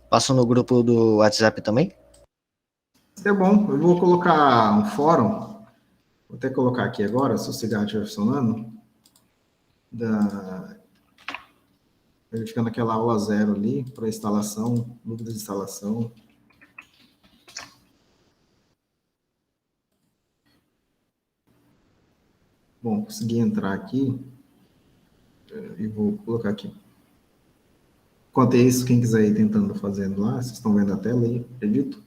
Passo no grupo do WhatsApp também? Isso é bom. Eu vou colocar um fórum. Vou até colocar aqui agora, se o cigarro estiver funcionando. Ele fica naquela aula 0 ali, para instalação, dúvidas de instalação. Bom, consegui entrar aqui. E vou colocar aqui. Enquanto isso, quem quiser ir tentando fazendo lá, vocês estão vendo a tela aí, acredito?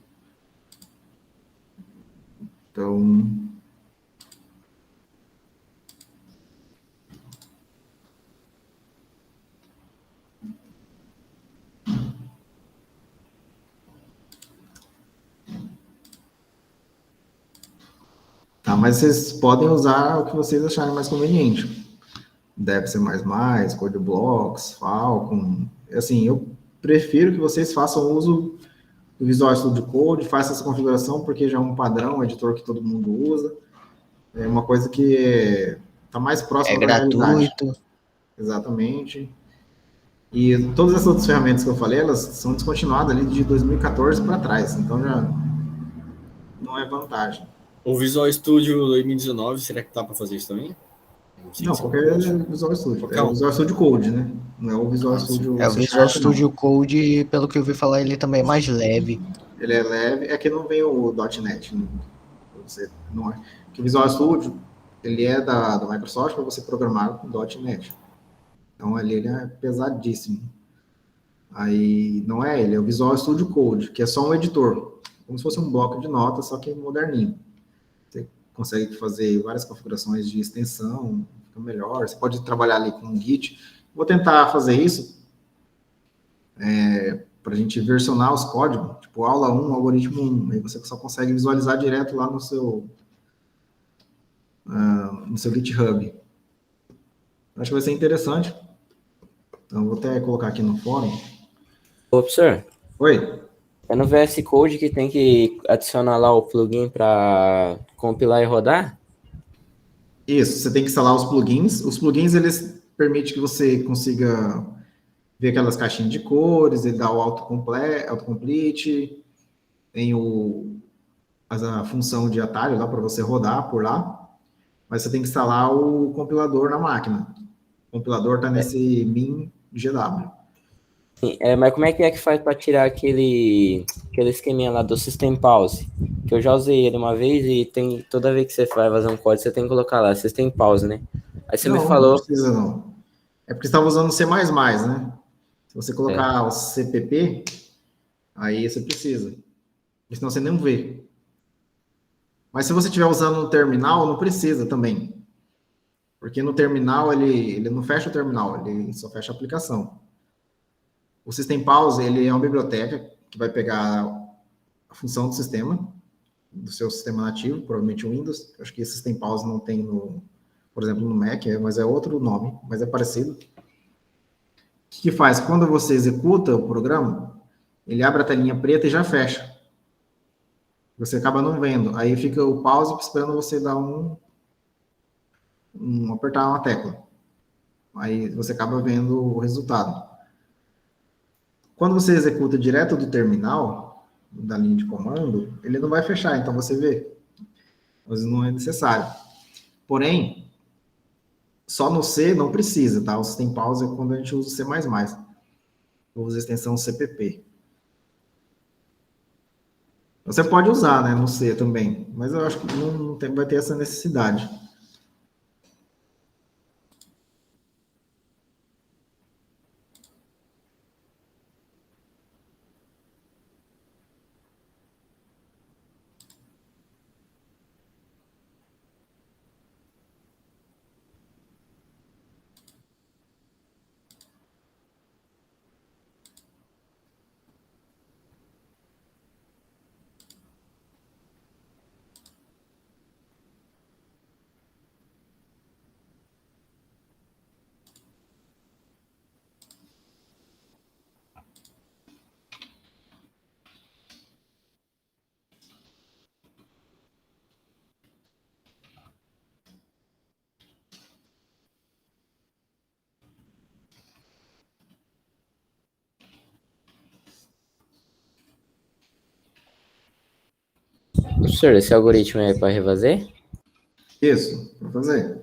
Então, tá, mas vocês podem usar o que vocês acharem mais conveniente. Deve ser mais, Code Blocks, Falcon. Assim, eu prefiro que vocês façam uso do Visual Studio Code, façam essa configuração, porque já é um padrão, um editor que todo mundo usa. É uma coisa que está mais É próxima da realidade. gratuito. Exatamente. E todas essas outras ferramentas que eu falei, elas são descontinuadas ali de 2014 para trás, então já não é vantagem. O Visual Studio 2019, será que dá para fazer isso também? Não, qualquer Visual Studio. Qualquer É o um. Visual Studio Code, né? Não é o Visual sim. Studio É o C Visual Sharp, Studio Code, pelo que eu ouvi falar, ele também é mais leve. não. Ele é leve, é que não vem o .NET. Você não é. Que o Visual Studio, ele é da Microsoft para você programar com .NET. Então ali ele é pesadíssimo. Aí não é ele, é o Visual Studio Code, que é só um editor, como se fosse um bloco de notas, só que moderninho. Você consegue fazer várias configurações de extensão, fica melhor. Você pode trabalhar ali com o Git. Vou tentar fazer isso para a gente versionar os códigos, tipo aula 1, algoritmo 1. Aí você só consegue visualizar direto lá no seu GitHub. Acho que vai ser interessante. Então, vou até colocar aqui no fórum. Ô, professor, Oi? é no VS Code que tem que adicionar lá o plugin para compilar e rodar? Isso, você tem que instalar os plugins. Os plugins, eles permitem que você consiga ver aquelas caixinhas de cores, ele dá o autocomplete, tem a função de atalho lá para você rodar por lá, mas você tem que instalar o compilador na máquina. O compilador está nesse MinGW. Mas como é que faz para tirar aquele esqueminha lá do System Pause? Que eu já usei ele uma vez e toda vez que você vai fazer um código, você tem que colocar lá System Pause, né? Aí você me falou... Não precisa não. É porque você estava usando C++, né? Se você colocar o CPP, aí você precisa. Porque senão você não vê. Mas se você estiver usando no terminal, não precisa também. Porque no terminal, ele não fecha o terminal, ele só fecha a aplicação. O System Pause, ele é uma biblioteca que vai pegar a função do sistema, do seu sistema nativo, provavelmente o Windows. Acho que esse System Pause não tem, por exemplo, no Mac, mas é outro nome, mas é parecido. O que faz? Quando você executa o programa, ele abre a telinha preta e já fecha. Você acaba não vendo. Aí fica o pause esperando você dar apertar uma tecla. Aí você acaba vendo o resultado. Quando você executa direto do terminal, da linha de comando, ele não vai fechar, então você vê. Mas não é necessário. Porém, só no C não precisa, tá? O System Pause é quando a gente usa o C++. Eu uso a extensão CPP. Você pode usar, né, no C também, mas eu acho que não vai ter essa necessidade. Professor, esse algoritmo é para refazer? Isso, vou fazer.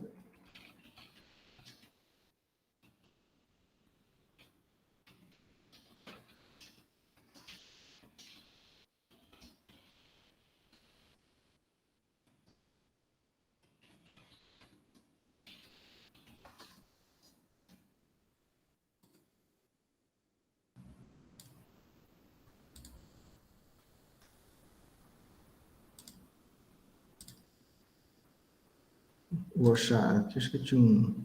Vou achar, aqui acho que tinha um...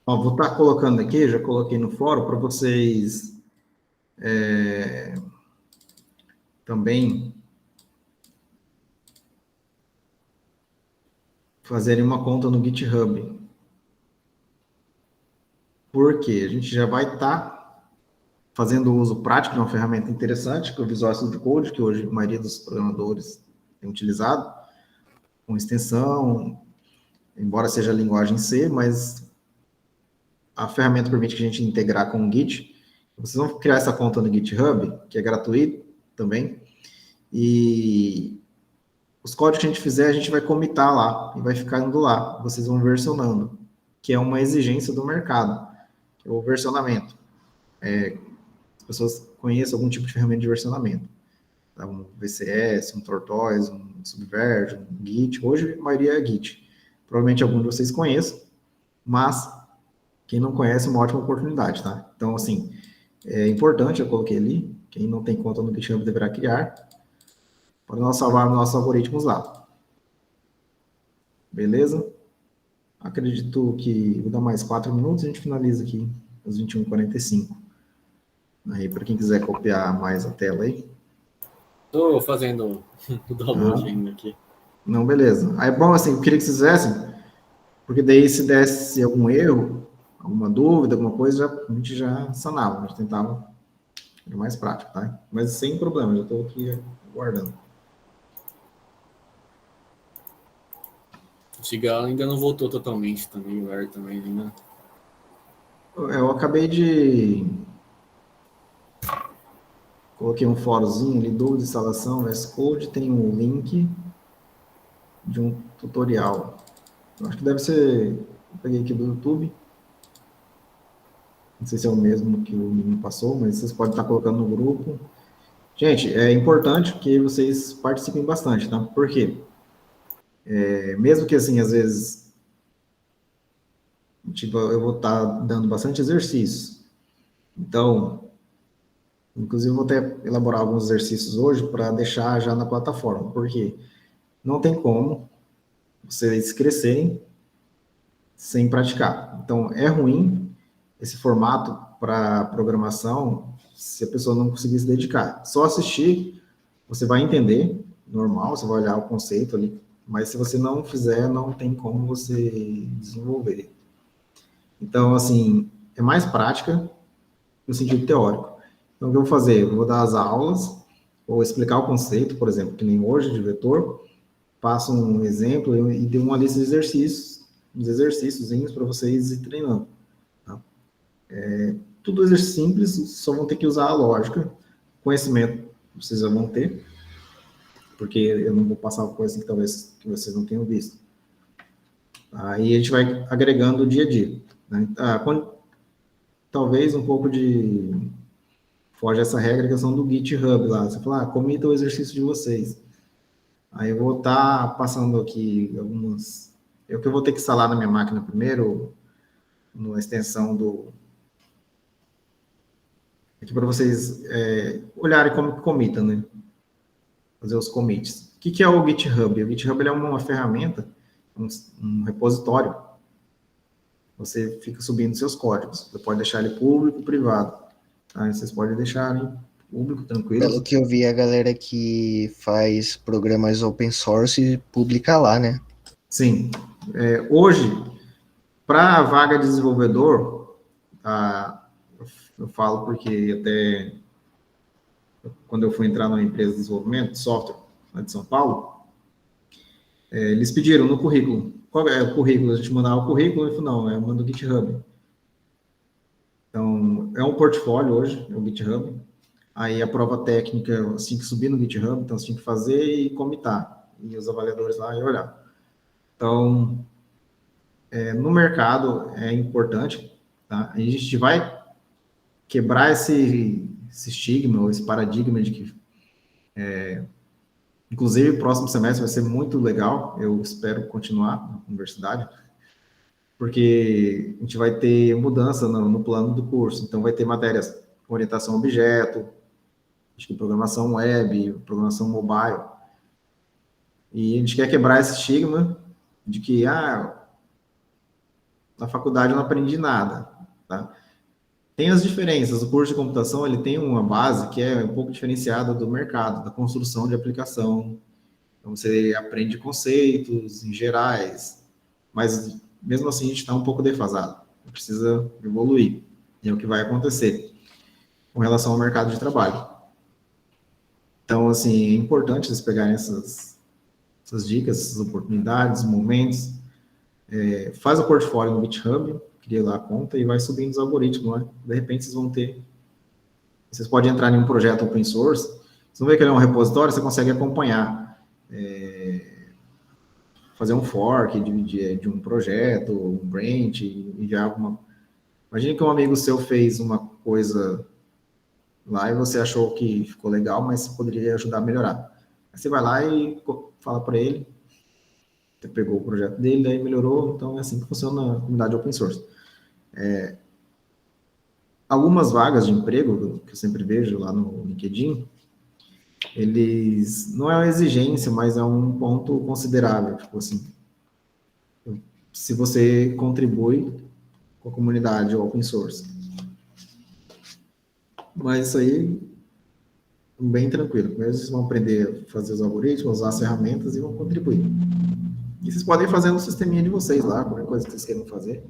Ó, vou estar colocando aqui, já coloquei no fórum, para vocês também fazerem uma conta no GitHub. Porque a gente já vai estar fazendo uso prático de uma ferramenta interessante, que é o Visual Studio Code, que hoje a maioria dos programadores tem utilizado, com extensão, embora seja a linguagem C, mas a ferramenta permite que a gente integrar com o Git. Vocês vão criar essa conta no GitHub, que é gratuito também, e os códigos que a gente fizer, a gente vai comitar lá, e vai ficando lá, vocês vão versionando, que é uma exigência do mercado, que é o versionamento. As pessoas conheçam algum tipo de ferramenta de versionamento. Tá? Um VCS, um Tortoise, um Subverge, um Git. Hoje, a maioria é Git. Provavelmente algum de vocês conheçam, mas quem não conhece é uma ótima oportunidade, tá? Então, assim, é importante, eu coloquei ali, quem não tem conta no GitHub deverá criar, para nós salvar nossos algoritmos lá. Beleza? acredito que vou dar mais 4 minutos e a gente finaliza aqui às 21h45. Aí, para quem quiser copiar mais a tela aí. Estou fazendo o download Ah, ainda aqui. não, beleza. Aí, bom, assim, eu queria que vocês fizessem, porque daí se desse algum erro, alguma dúvida, alguma coisa, a gente já sanava, a gente tentava, era mais prático, tá? Mas sem problema, eu estou aqui aguardando. O Cigal ainda não voltou totalmente também, o Air também ainda. Eu acabei de... Coloquei um fóruzinho ali, dúvida de instalação, VS Code, tem um link de um tutorial. Eu acho que deve ser... Eu peguei aqui do YouTube. Não sei se é o mesmo que o menino passou, mas vocês podem estar colocando no grupo. Gente, é importante que vocês participem bastante, tá? Por quê? Mesmo que, assim, às vezes, tipo, eu vou estar dando bastante exercícios. Então, inclusive, eu vou até elaborar alguns exercícios hoje para deixar já na plataforma. Por quê? Não tem como vocês crescerem sem praticar. Então, é ruim esse formato para programação se a pessoa não conseguir se dedicar. Só assistir, você vai entender, normal, você vai olhar o conceito ali, mas se você não fizer, não tem como você desenvolver. Então, assim, é mais prática no sentido teórico. Então, o que eu vou fazer? Eu vou dar as aulas, vou explicar o conceito, por exemplo, que nem hoje, de vetor, passo um exemplo e dei uma lista de exercícios, uns exercíciozinhos para vocês ir treinando. Tá? Tudo exercício simples, só vão ter que usar a lógica, conhecimento vocês já vão ter, porque eu não vou passar coisa que talvez que vocês não tenham visto. Aí a gente vai agregando o dia a dia. Né? Talvez um pouco de... Foge essa regra, que é do GitHub lá. Você fala, comita o exercício de vocês. Aí eu vou estar passando aqui algumas... O que eu vou ter que instalar na minha máquina primeiro, na extensão do... Aqui para vocês olharem como que comita, né? Fazer os commits. O que é o GitHub? O GitHub ele é uma ferramenta, um repositório. Você fica subindo seus códigos. Você pode deixar ele público, privado. Tá? Vocês podem deixar ele público, tranquilo. Pelo que eu vi, a galera que faz programas open source publica lá, né? Sim. Hoje, para a vaga de desenvolvedor, eu falo porque até quando eu fui entrar numa empresa de desenvolvimento de software lá de São Paulo, eles pediram no currículo. Qual é o currículo? A gente mandava o currículo e falou, não, eu mando o GitHub. Então, é um portfólio hoje, é o GitHub. Aí a prova técnica, você tinha que subir no GitHub, então você tinha que fazer e comitar. E os avaliadores lá iam olhar. Então, no mercado é importante, tá? A gente vai quebrar esse estigma, ou esse paradigma de que, inclusive, o próximo semestre vai ser muito legal, eu espero continuar na universidade, porque a gente vai ter mudança no plano do curso, então vai ter matérias com orientação a objeto, acho que programação web, programação mobile, e a gente quer quebrar esse estigma de que, na faculdade eu não aprendi nada, tá? Tem as diferenças, o curso de computação, ele tem uma base que é um pouco diferenciada do mercado, da construção de aplicação, então você aprende conceitos em gerais, mas mesmo assim a gente está um pouco defasado, precisa evoluir, e é o que vai acontecer com relação ao mercado de trabalho. Então, assim, é importante vocês pegarem essas dicas, essas oportunidades, momentos, faz o portfólio no GitHub, cria lá a conta e vai subindo os algoritmos lá. De repente vocês vão ter... Vocês podem entrar em um projeto open source, vocês vão ver que ele é um repositório, você consegue acompanhar, fazer um fork de um projeto, um branch, enviar alguma... Imagina que um amigo seu fez uma coisa lá e você achou que ficou legal, mas poderia ajudar a melhorar. Aí você vai lá e fala para ele, você pegou o projeto dele, daí melhorou, então é assim que funciona a comunidade open source. Algumas vagas de emprego, que eu sempre vejo lá no LinkedIn, eles, não é uma exigência, mas é um ponto considerável, tipo assim, se você contribui com a comunidade open source. Mas isso aí, bem tranquilo. Primeiro vocês vão aprender a fazer os algoritmos, usar as ferramentas e vão contribuir. E vocês podem fazer no sisteminha de vocês lá, qualquer coisa que vocês queiram fazer,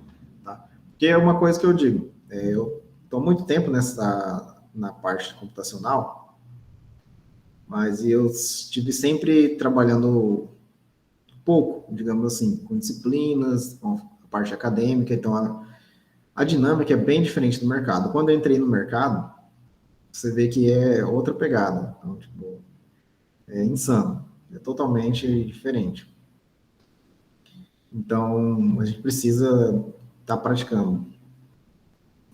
tá? Porque é uma coisa que eu digo, eu estou há muito tempo na parte computacional, mas eu estive sempre trabalhando pouco, digamos assim, com disciplinas, com a parte acadêmica, então a dinâmica é bem diferente do mercado. Quando eu entrei no mercado, você vê que é outra pegada, então, tipo, é insano, é totalmente diferente. Então, a gente precisa estar praticando.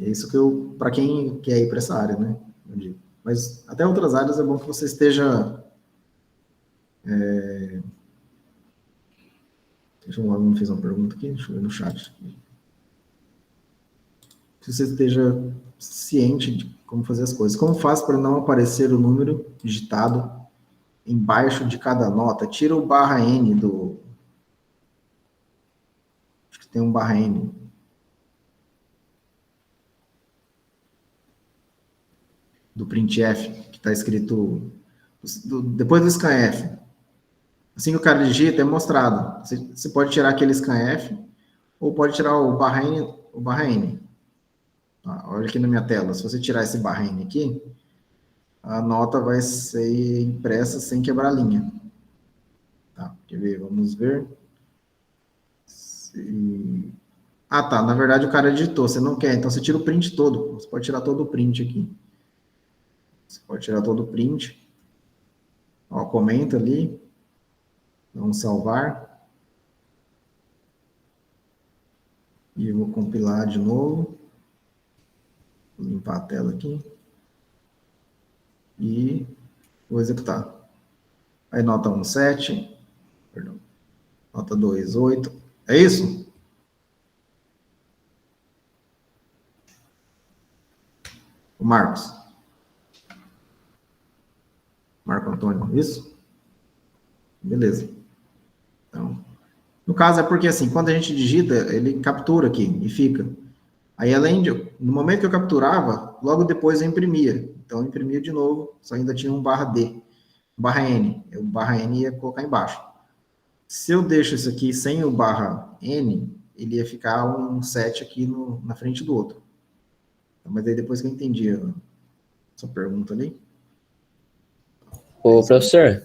É isso que para quem quer ir para essa área, né? Eu digo. Mas até outras áreas é bom que você esteja. Deixa eu ver, me fez uma pergunta aqui, deixa eu ver no chat. Se você esteja ciente de como fazer as coisas. Como faz para não aparecer o número digitado embaixo de cada nota? Tira o barra N do. Acho que tem um barra N. Do printf, que está escrito depois do scanf. Assim que o cara digita, é mostrado. Você pode tirar aquele scanf ou pode tirar o barra N. O barra N. Olha aqui na minha tela. Se você tirar esse barra N aqui, a nota vai ser impressa sem quebrar a linha. Tá, quer ver? Vamos ver. Ah, tá. Na verdade, o cara digitou. Você não quer, então você tira o print todo. Você pode tirar todo o print aqui. Você pode tirar todo o print. Ó, comenta ali. Vamos salvar. E eu vou compilar de novo. Vou limpar a tela aqui. E vou executar. Aí nota 1,7. Perdão. Nota 2,8. É isso? O Marcos. Marco Antônio, isso? Beleza. Então, no caso é porque assim, quando a gente digita, ele captura aqui e fica. Aí além de, no momento que eu capturava, logo depois eu imprimia. Então eu imprimia de novo, só ainda tinha um barra D, um barra N. O barra N ia colocar embaixo. Se eu deixo isso aqui sem o barra N, ele ia ficar um 7 aqui na frente do outro. Mas aí depois que eu entendi a sua pergunta ali. Ô, professor,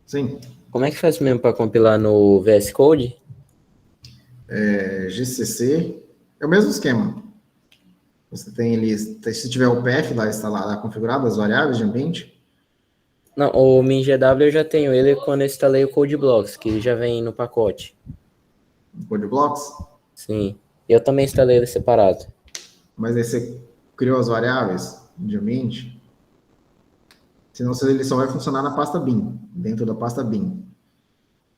Sim. como é que faz mesmo para compilar no VS Code? GCC, é o mesmo esquema. Você tem ali, se tiver o PF lá instalado, configurado, as variáveis de ambiente. Não, o MinGW eu já tenho ele quando eu instalei o CodeBlocks, que já vem no pacote. Code Blocks, Sim, eu também instalei ele separado. mas aí você criou as variáveis de ambiente, senão ele só vai funcionar na pasta bin, dentro da pasta bin.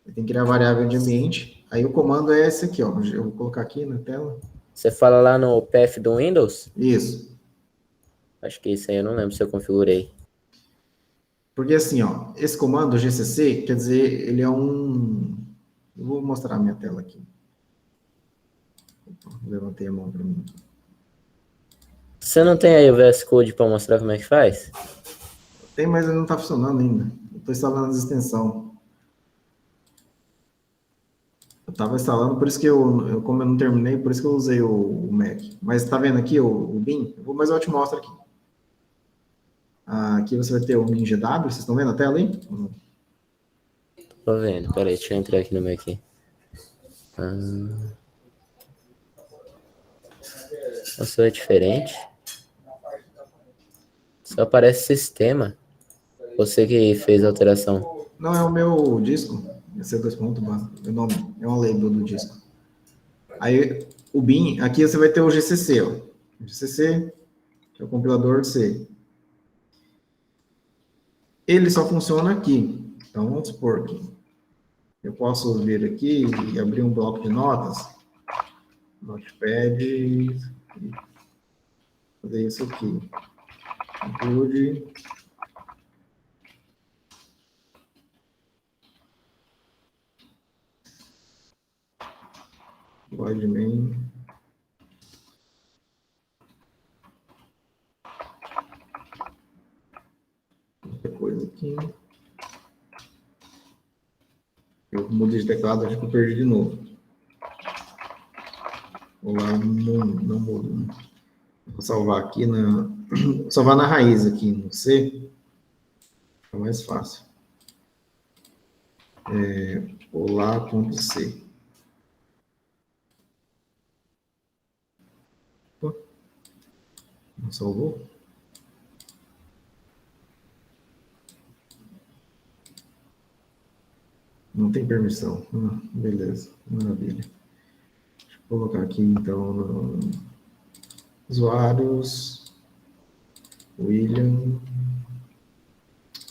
Você tem que criar a variável de ambiente, aí o comando é esse aqui, ó. Eu vou colocar aqui na tela. Você fala lá no path do Windows? Isso. Acho que isso aí eu não lembro se eu configurei. Porque assim, ó, esse comando GCC, quer dizer, ele é um... Eu vou mostrar a minha tela aqui. Opa, levantei a mão para mim. Você não tem aí o VS Code para mostrar como é que faz? Tem, mas ele não está funcionando ainda. Eu estou instalando as extensões. Eu estava instalando, por isso que como eu não terminei, por isso que eu usei o Mac. Mas está vendo aqui o bin? Mas eu te mostro aqui. Aqui você vai ter o MinGW, vocês estão vendo a tela aí? Tô vendo, peraí, deixa eu entrar aqui no meu aqui. Nossa, é diferente. Só aparece sistema. Você que fez a alteração. Não, é o meu disco. Esse C2 ponto, meu nome. É uma label do disco. Aí, o bin, aqui você vai ter o GCC, ó. O GCC, que é o compilador C. Ele só funciona aqui. Então, vamos supor que eu posso vir aqui e abrir um bloco de notas. Notepad. Fazer isso aqui. Include. Pode bem. Outra coisa aqui. Eu mudei de teclado, acho que eu perdi de novo. Olá, não mudo. Vou salvar aqui salvar na raiz aqui no C. É mais fácil. Olá.c. Não salvou? Não tem permissão. Beleza, maravilha. Deixa eu colocar aqui, então, no usuários, William.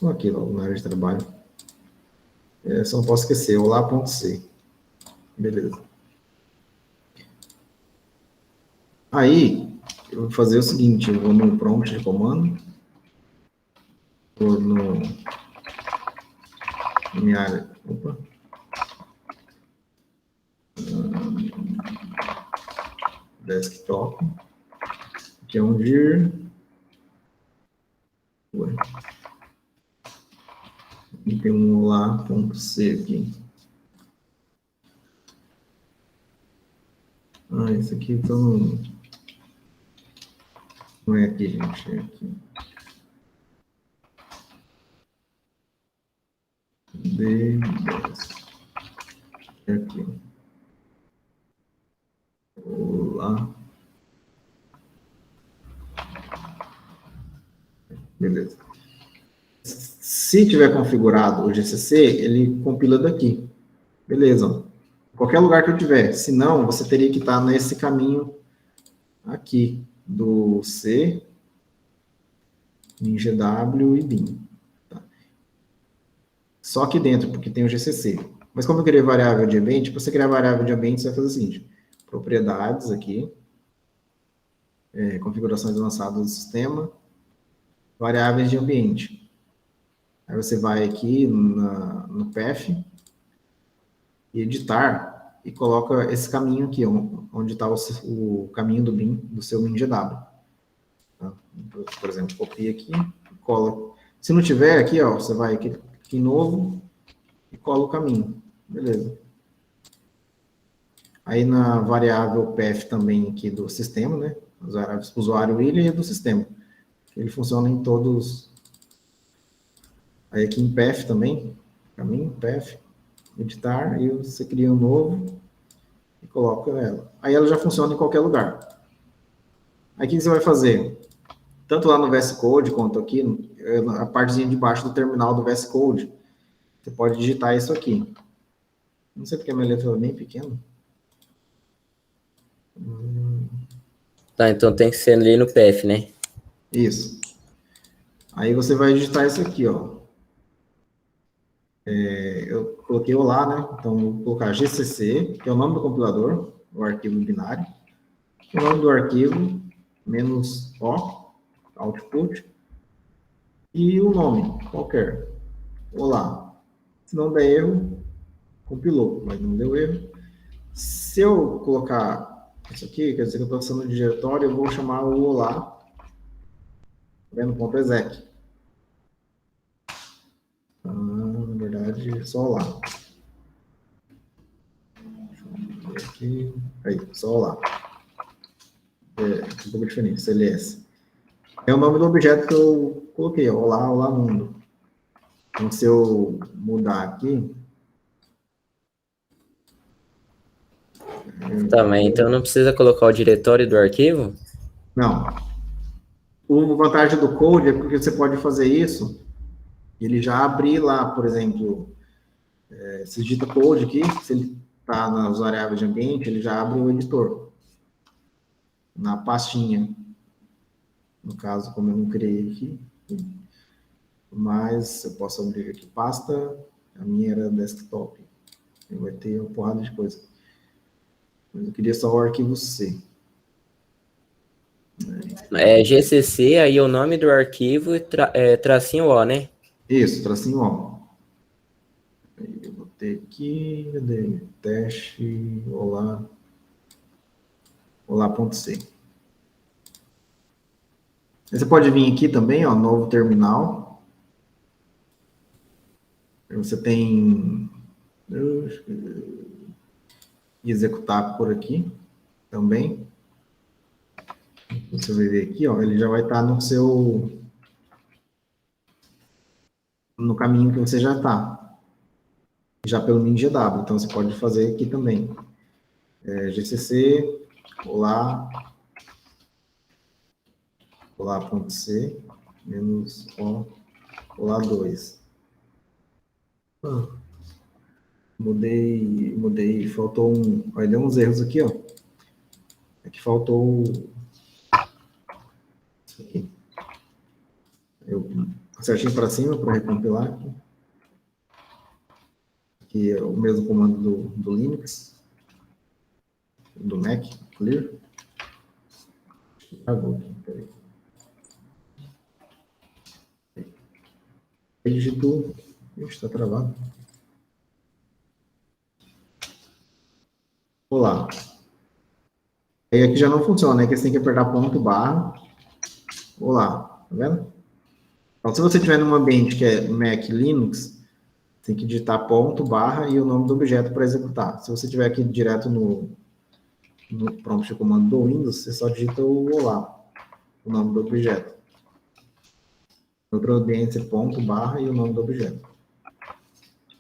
Vou aqui logo na área de trabalho. Só não posso esquecer, olá.c. Beleza. Aí, eu vou fazer o seguinte, eu vou no prompt de comando, vou na minha área, desktop, que é um dir, e tem um olá.c aqui. Esse aqui então não é aqui, gente, é aqui. D10. É aqui. Olá. Beleza. Se tiver configurado o GCC, ele compila daqui. Beleza. Qualquer lugar que eu tiver. Se não, você teria que estar nesse caminho aqui do C, em GW e BIM. Tá? Só aqui dentro, porque tem o GCC. Mas como eu queria variável de ambiente, para você criar variável de ambiente, você vai fazer o seguinte. Propriedades aqui. Configurações avançadas do sistema. Variáveis de ambiente. Aí você vai aqui no path e editar e coloca esse caminho aqui, onde está o caminho do BIM, do seu BIM-GW. Tá? Por exemplo, copia aqui e cola. Se não tiver aqui, ó, você vai aqui em novo e cola o caminho. Beleza. Aí na variável path também aqui do sistema, né? As variáveis usuário William e do sistema. Ele funciona em todos. Aí aqui em path também, caminho, path, editar, e você cria um novo e coloca ela. Aí ela já funciona em qualquer lugar. Aí o que você vai fazer? Tanto lá no VS Code quanto aqui, a partezinha de baixo do terminal do VS Code, você pode digitar isso aqui. Não sei porque a minha letra é bem pequena. Tá, então tem que ser ali no path, né? Isso. Aí você vai digitar isso aqui, ó. Eu coloquei olá, né? Então, eu vou colocar GCC, que é o nome do compilador, o arquivo binário. O nome do arquivo, menos O, output. E o nome, qualquer. Olá. Se não der erro, compilou, mas não deu erro. Se eu colocar isso aqui, quer dizer que eu estou acessando o diretório, eu vou chamar o olá, vendo ponto .exec. Na verdade, só olá. Deixa eu ver aqui. Aí, só olá. Um pouco diferente, CLS. É o nome do objeto que eu coloquei, olá, olá mundo. Então, se eu mudar aqui... Também, então não precisa colocar o diretório do arquivo? Não. A vantagem do Code é porque você pode fazer isso, ele já abrir lá, por exemplo, se digita Code aqui, se ele está nas variáveis de ambiente, ele já abre o editor, na pastinha. No caso, como eu não criei aqui, mas eu posso abrir aqui pasta, a minha era desktop, vai ter uma porrada de coisa. Mas eu queria só o arquivo C. É GCC, aí o nome do arquivo e tracinho O, né? Isso, tracinho O. Aí eu botei aqui, cadê? Teste, olá. Olá.c. Aí você pode vir aqui também, ó, novo terminal. Você tem executar por aqui também. Você vai ver aqui, ó, ele já vai estar no caminho que você já está, já pelo MinGW. Então você pode fazer aqui também. GCC, olá.c, menos olá2. Mudei, faltou aí deu uns erros aqui, ó. Aqui faltou isso aqui. Eu acertei para cima para recompilar aqui. Aqui é o mesmo comando do Linux, do Mac, clear. Travou aqui, peraí. Digito, está travado. Olá. Aí aqui já não funciona, né? Que você tem que apertar ponto barra. Olá, tá vendo? Então, se você estiver num ambiente que é Mac Linux, tem que digitar ponto barra e o nome do objeto para executar. Se você estiver aqui direto no prompt de comando do Windows, você só digita o olá, o nome do objeto. No outro ambiente, ponto barra e o nome do objeto.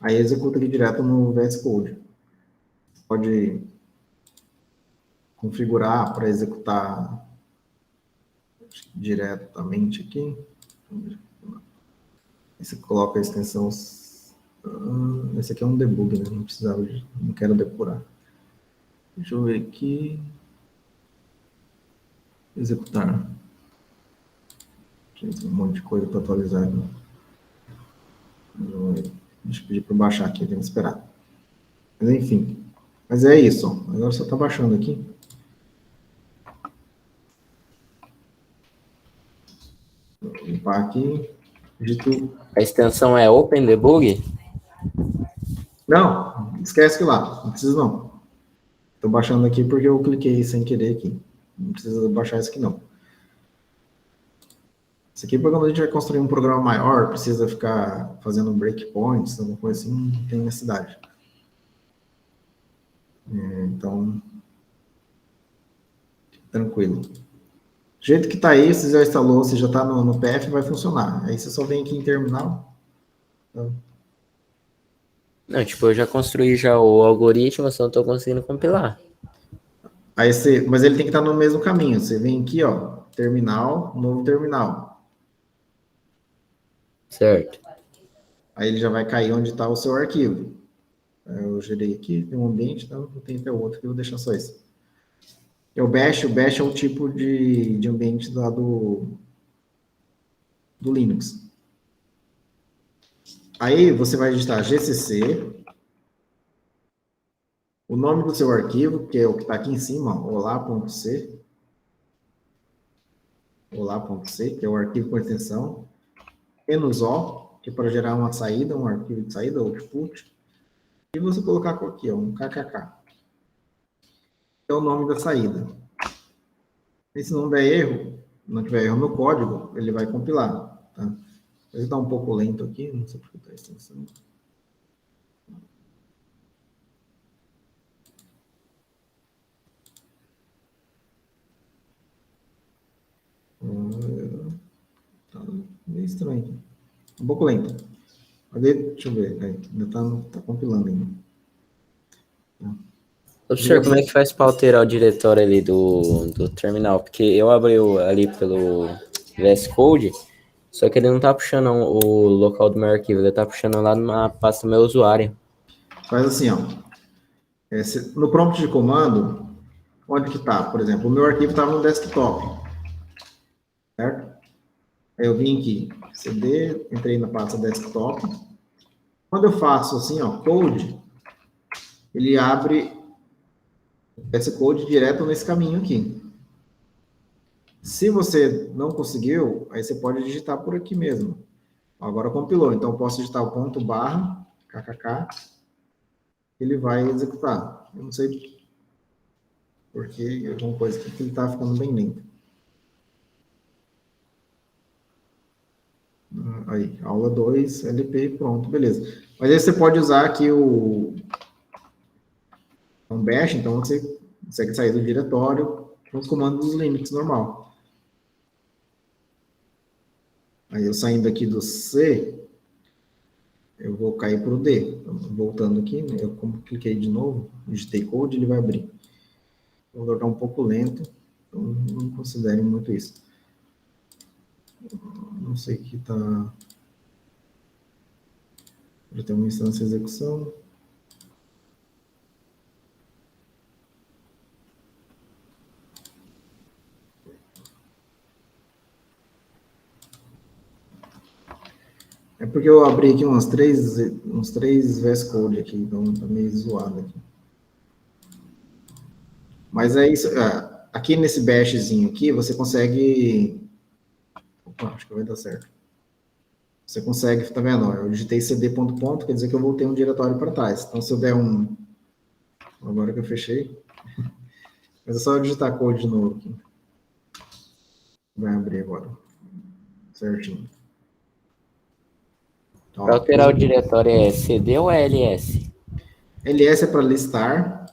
Aí executa aqui direto no VS Code. Pode configurar para executar diretamente aqui. Você coloca a extensão. Esse aqui é um debug, né? Não quero depurar. Deixa eu ver aqui. Executar. Tem um monte de coisa para atualizar aqui. Deixa eu pedir para baixar aqui, tem que esperar. Mas enfim. Mas é isso. Ó. Agora só está baixando aqui. Vou limpar aqui. Digito. A extensão é Open Debug? Não, esquece que lá. Não precisa não. Estou baixando aqui porque eu cliquei sem querer aqui. Não precisa baixar isso aqui não. Isso aqui, quando a gente vai construir um programa maior, precisa ficar fazendo breakpoints, alguma coisa assim, não tem necessidade. Então, tranquilo. Do jeito que está aí, você já instalou, você já está no PF, vai funcionar. Aí você só vem aqui em terminal. Então, Não, tipo, eu já construí já o algoritmo, só não estou conseguindo compilar. aí mas ele tem que estar no mesmo caminho. Você vem aqui, ó, terminal, novo terminal. Certo. Aí ele já vai cair onde está o seu arquivo. Eu gerei aqui, tem um ambiente, então tem até outro que eu vou deixar só esse. O Bash é um tipo de ambiente lá do Linux. Aí você vai digitar GCC, o nome do seu arquivo, que é o que está aqui em cima, olá.c, que é o arquivo com extensão, -o, que é para gerar uma saída, um arquivo de saída, output, e você colocar aqui, ó, um kkk, que é o nome da saída. E se não der erro, não tiver erro no código, ele vai compilar, tá? Ele está um pouco lento aqui, não sei porque está a extensão. Tá meio estranho aqui. Um pouco lento. Deixa eu ver, ainda está compilando ainda. Professor, como é que faz para alterar o diretório ali do terminal? Porque eu abri ali pelo VS Code, só que ele não tá puxando o local do meu arquivo, ele tá puxando lá numa pasta meu usuário. Faz assim, ó. No prompt de comando, onde que tá? Por exemplo, o meu arquivo estava no desktop. Certo? Aí eu vim aqui, CD, entrei na pasta desktop. Quando eu faço assim, ó, code, ele abre esse code direto nesse caminho aqui. Se você não conseguiu, aí você pode digitar por aqui mesmo. Agora compilou, então eu posso digitar o ponto barra, kkk, ele vai executar. Eu não sei porque alguma coisa aqui que ele está ficando bem lento. Aí, aula 2, LP, pronto, beleza. Mas aí você pode usar aqui um bash, então você consegue sair do diretório com os comandos dos Linux normal. Aí eu saindo aqui do C, eu vou cair para o D. Voltando aqui, né, eu como cliquei de novo, digitei code, ele vai abrir. O computador está um pouco lento, então não considere muito isso. Não sei o que está... Já tem uma instância de execução. É porque eu abri aqui uns três VS Code aqui, então tá meio zoado aqui. Mas é isso. Aqui nesse bashzinho aqui, você consegue... Opa, acho que vai dar certo. Você consegue, tá vendo? Eu digitei cd ponto, quer dizer que eu voltei um diretório para trás. Então, se eu der um... Agora que eu fechei. Mas é só eu digitar code de novo aqui. Vai abrir agora. Certinho. Então, Para alterar o diretório é CD ou é LS? LS é para listar.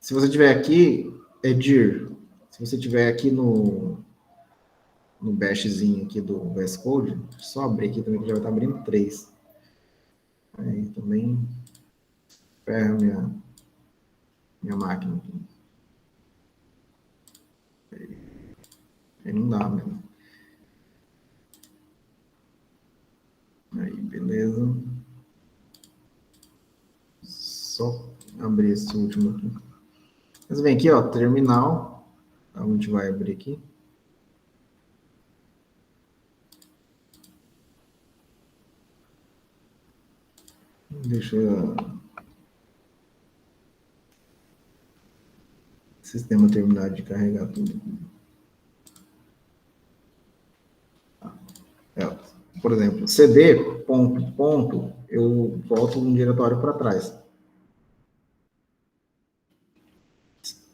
Se você tiver aqui, é dir. Se você tiver aqui no bashzinho aqui do VS Code, só abrir aqui também, que já vai estar abrindo 3. Aí também ferra minha máquina aqui. Aí não dá mesmo. Aí, beleza. Só abrir esse último aqui. Mas vem aqui, ó, terminal. A gente vai abrir aqui. Deixa o sistema terminar de carregar tudo. Por exemplo, cd ponto, eu volto um diretório para trás.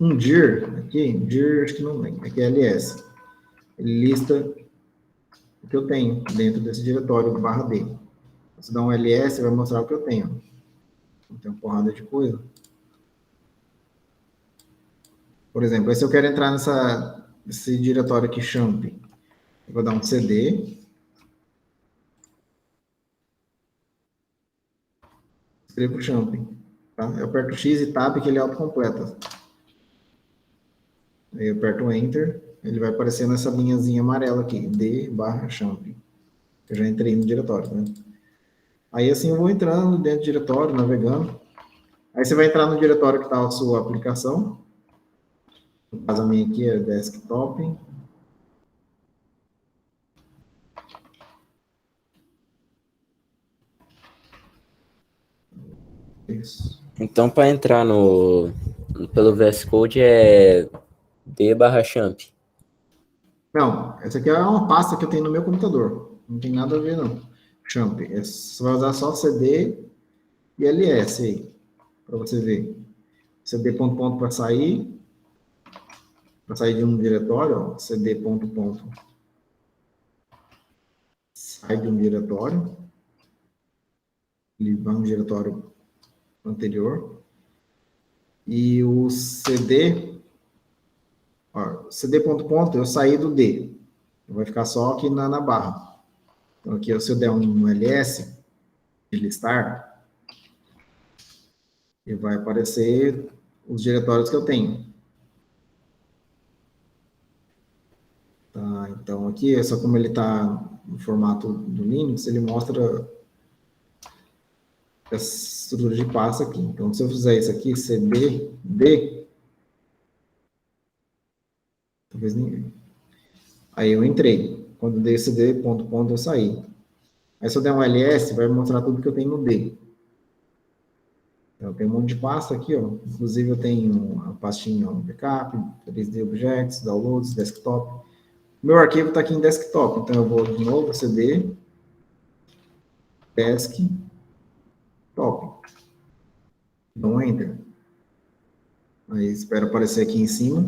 Um dir, aqui, dir acho que não tem, aqui é ls. Ele lista o que eu tenho dentro desse diretório /d. Se dá um ls, vai mostrar o que eu tenho. Tem uma porrada de coisa. Por exemplo, se eu quero entrar nesse diretório aqui, champ, eu vou dar um cd, escrevo champ, tá? Eu aperto X e Tab que ele autocompleta. Aí eu aperto Enter, ele vai aparecer nessa linhazinha amarela aqui, d/champ. Eu já entrei no diretório, né? Aí assim eu vou entrando dentro do diretório, navegando. Aí você vai entrar no diretório que está a sua aplicação. No caso a minha aqui é desktop. Isso. Então, para entrar pelo VS Code é d/champ. Não, essa aqui é uma pasta que eu tenho no meu computador. Não tem nada a ver, não. Champ. Você vai usar só CD e ls aí, para você ver. cd ponto para sair de um diretório, ó, cd ponto. Sai de um diretório. Ele vai no diretório anterior. E o cd, ó, cd ponto, eu saí do D. Vai ficar só aqui na barra. Então, aqui, se eu der um ls de listar, e vai aparecer os diretórios que eu tenho. Tá, então, aqui, só como ele está no formato do Linux, ele mostra essa estrutura de pasta aqui. Então, se eu fizer isso aqui, cd, talvez ninguém. Aí eu entrei. Quando eu dei cd ponto, eu saí. Aí se eu der um ls, vai mostrar tudo que eu tenho no D. Então, eu tenho um monte de pasta aqui, ó. Inclusive eu tenho a pastinha, ó, backup, 3D Objects, downloads, desktop. Meu arquivo está aqui em desktop, então eu vou de novo, cd, desktop. Dou um enter. Aí espero aparecer aqui em cima,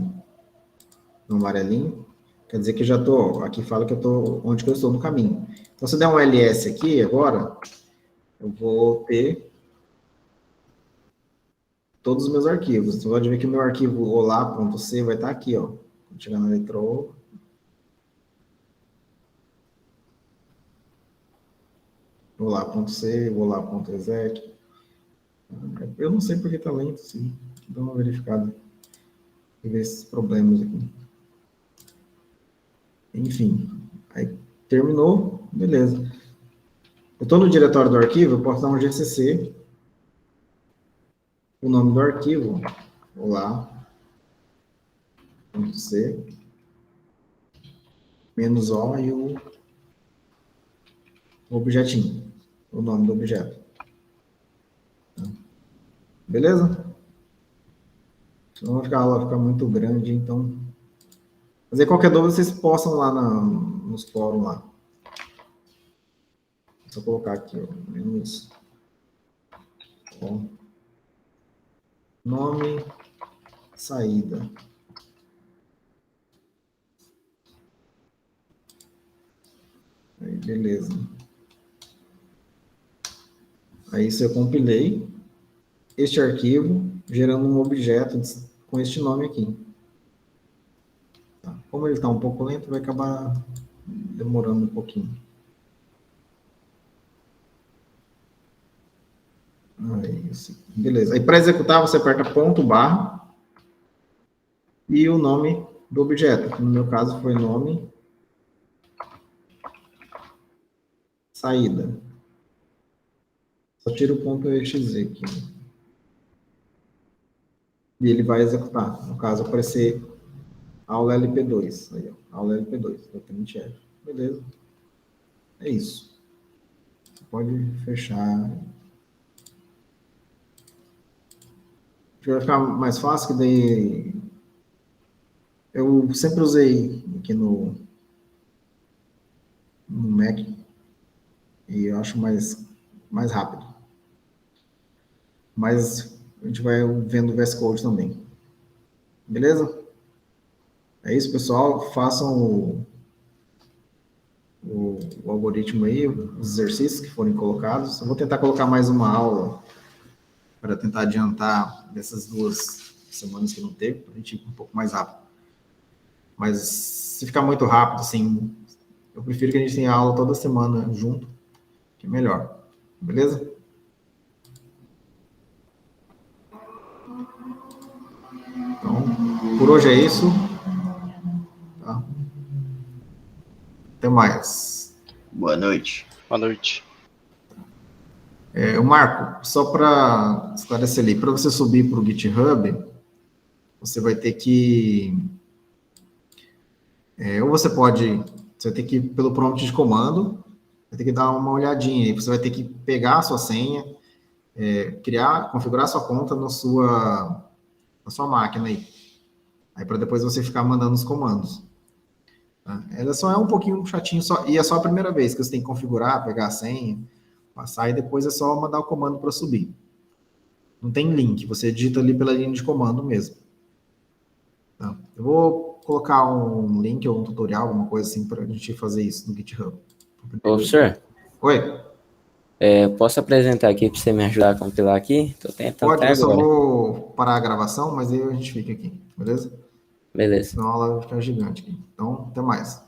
no amarelinho. Quer dizer que já estou, aqui fala que eu estou onde que eu estou no caminho. Então, se eu der um ls aqui agora, eu vou ter todos os meus arquivos. Você pode ver que o meu arquivo olá.c vai estar aqui, ó. Vou chegar na letra O. Olá.c, olá.exec. Eu não sei porque está lento, sim. Dá uma verificada. E ver esses problemas aqui. Enfim, aí terminou, beleza. Eu estou no diretório do arquivo, eu posso dar um GCC, o nome do arquivo, olá.c, menos O e o objetinho, o nome do objeto. Beleza? Senão a aula vai ficar muito grande, então... Mas aí qualquer dúvida vocês postam lá nos fóruns lá. Só colocar aqui, ó, menos ó, nome, saída. Aí, beleza. Aí isso eu compilei este arquivo, gerando um objeto com este nome aqui. Tá. Como ele está um pouco lento, vai acabar demorando um pouquinho. Aí, beleza. Aí para executar, você aperta ponto barra e o nome do objeto. No meu caso foi nome saída. Só tira o ponto .exe aqui. E ele vai executar. No caso, aparecer aula LP2. Aí, ó, aula LP2. Beleza. É isso. Você pode fechar. Vai ficar mais fácil, que daí eu sempre usei aqui no Mac e eu acho mais rápido. Mas a gente vai vendo o VS Code também. Beleza? É isso, pessoal. Façam o algoritmo aí, os exercícios que forem colocados. Eu vou tentar colocar mais uma aula para tentar adiantar dessas 2 semanas que não teve, para a gente ir um pouco mais rápido. Mas se ficar muito rápido, assim, eu prefiro que a gente tenha aula toda semana junto, que é melhor. Beleza? Então, por hoje é isso. Tá? Até mais. Boa noite. Boa noite. O Marco, só para esclarecer ali, para você subir para o GitHub, você vai ter que... ou você vai ter que ir pelo prompt de comando, vai ter que dar uma olhadinha aí, você vai ter que pegar a sua senha, configurar a sua conta na sua máquina aí para depois você ficar mandando os comandos. Tá? Ela só é um pouquinho chatinho, e é só a primeira vez que você tem que configurar, pegar a senha, passar, e depois é só mandar o comando para subir. Não tem link, você digita ali pela linha de comando mesmo. Tá? Eu vou colocar um link ou um tutorial, alguma coisa assim, para a gente fazer isso no GitHub. Ô, professor, Oi? posso apresentar aqui para você me ajudar a compilar aqui? Tô tentando Pode, até eu só agora. vou parar a gravação, mas aí a gente fica aqui, beleza? Beleza. Senão a aula vai ficar gigante aqui. Então, até mais.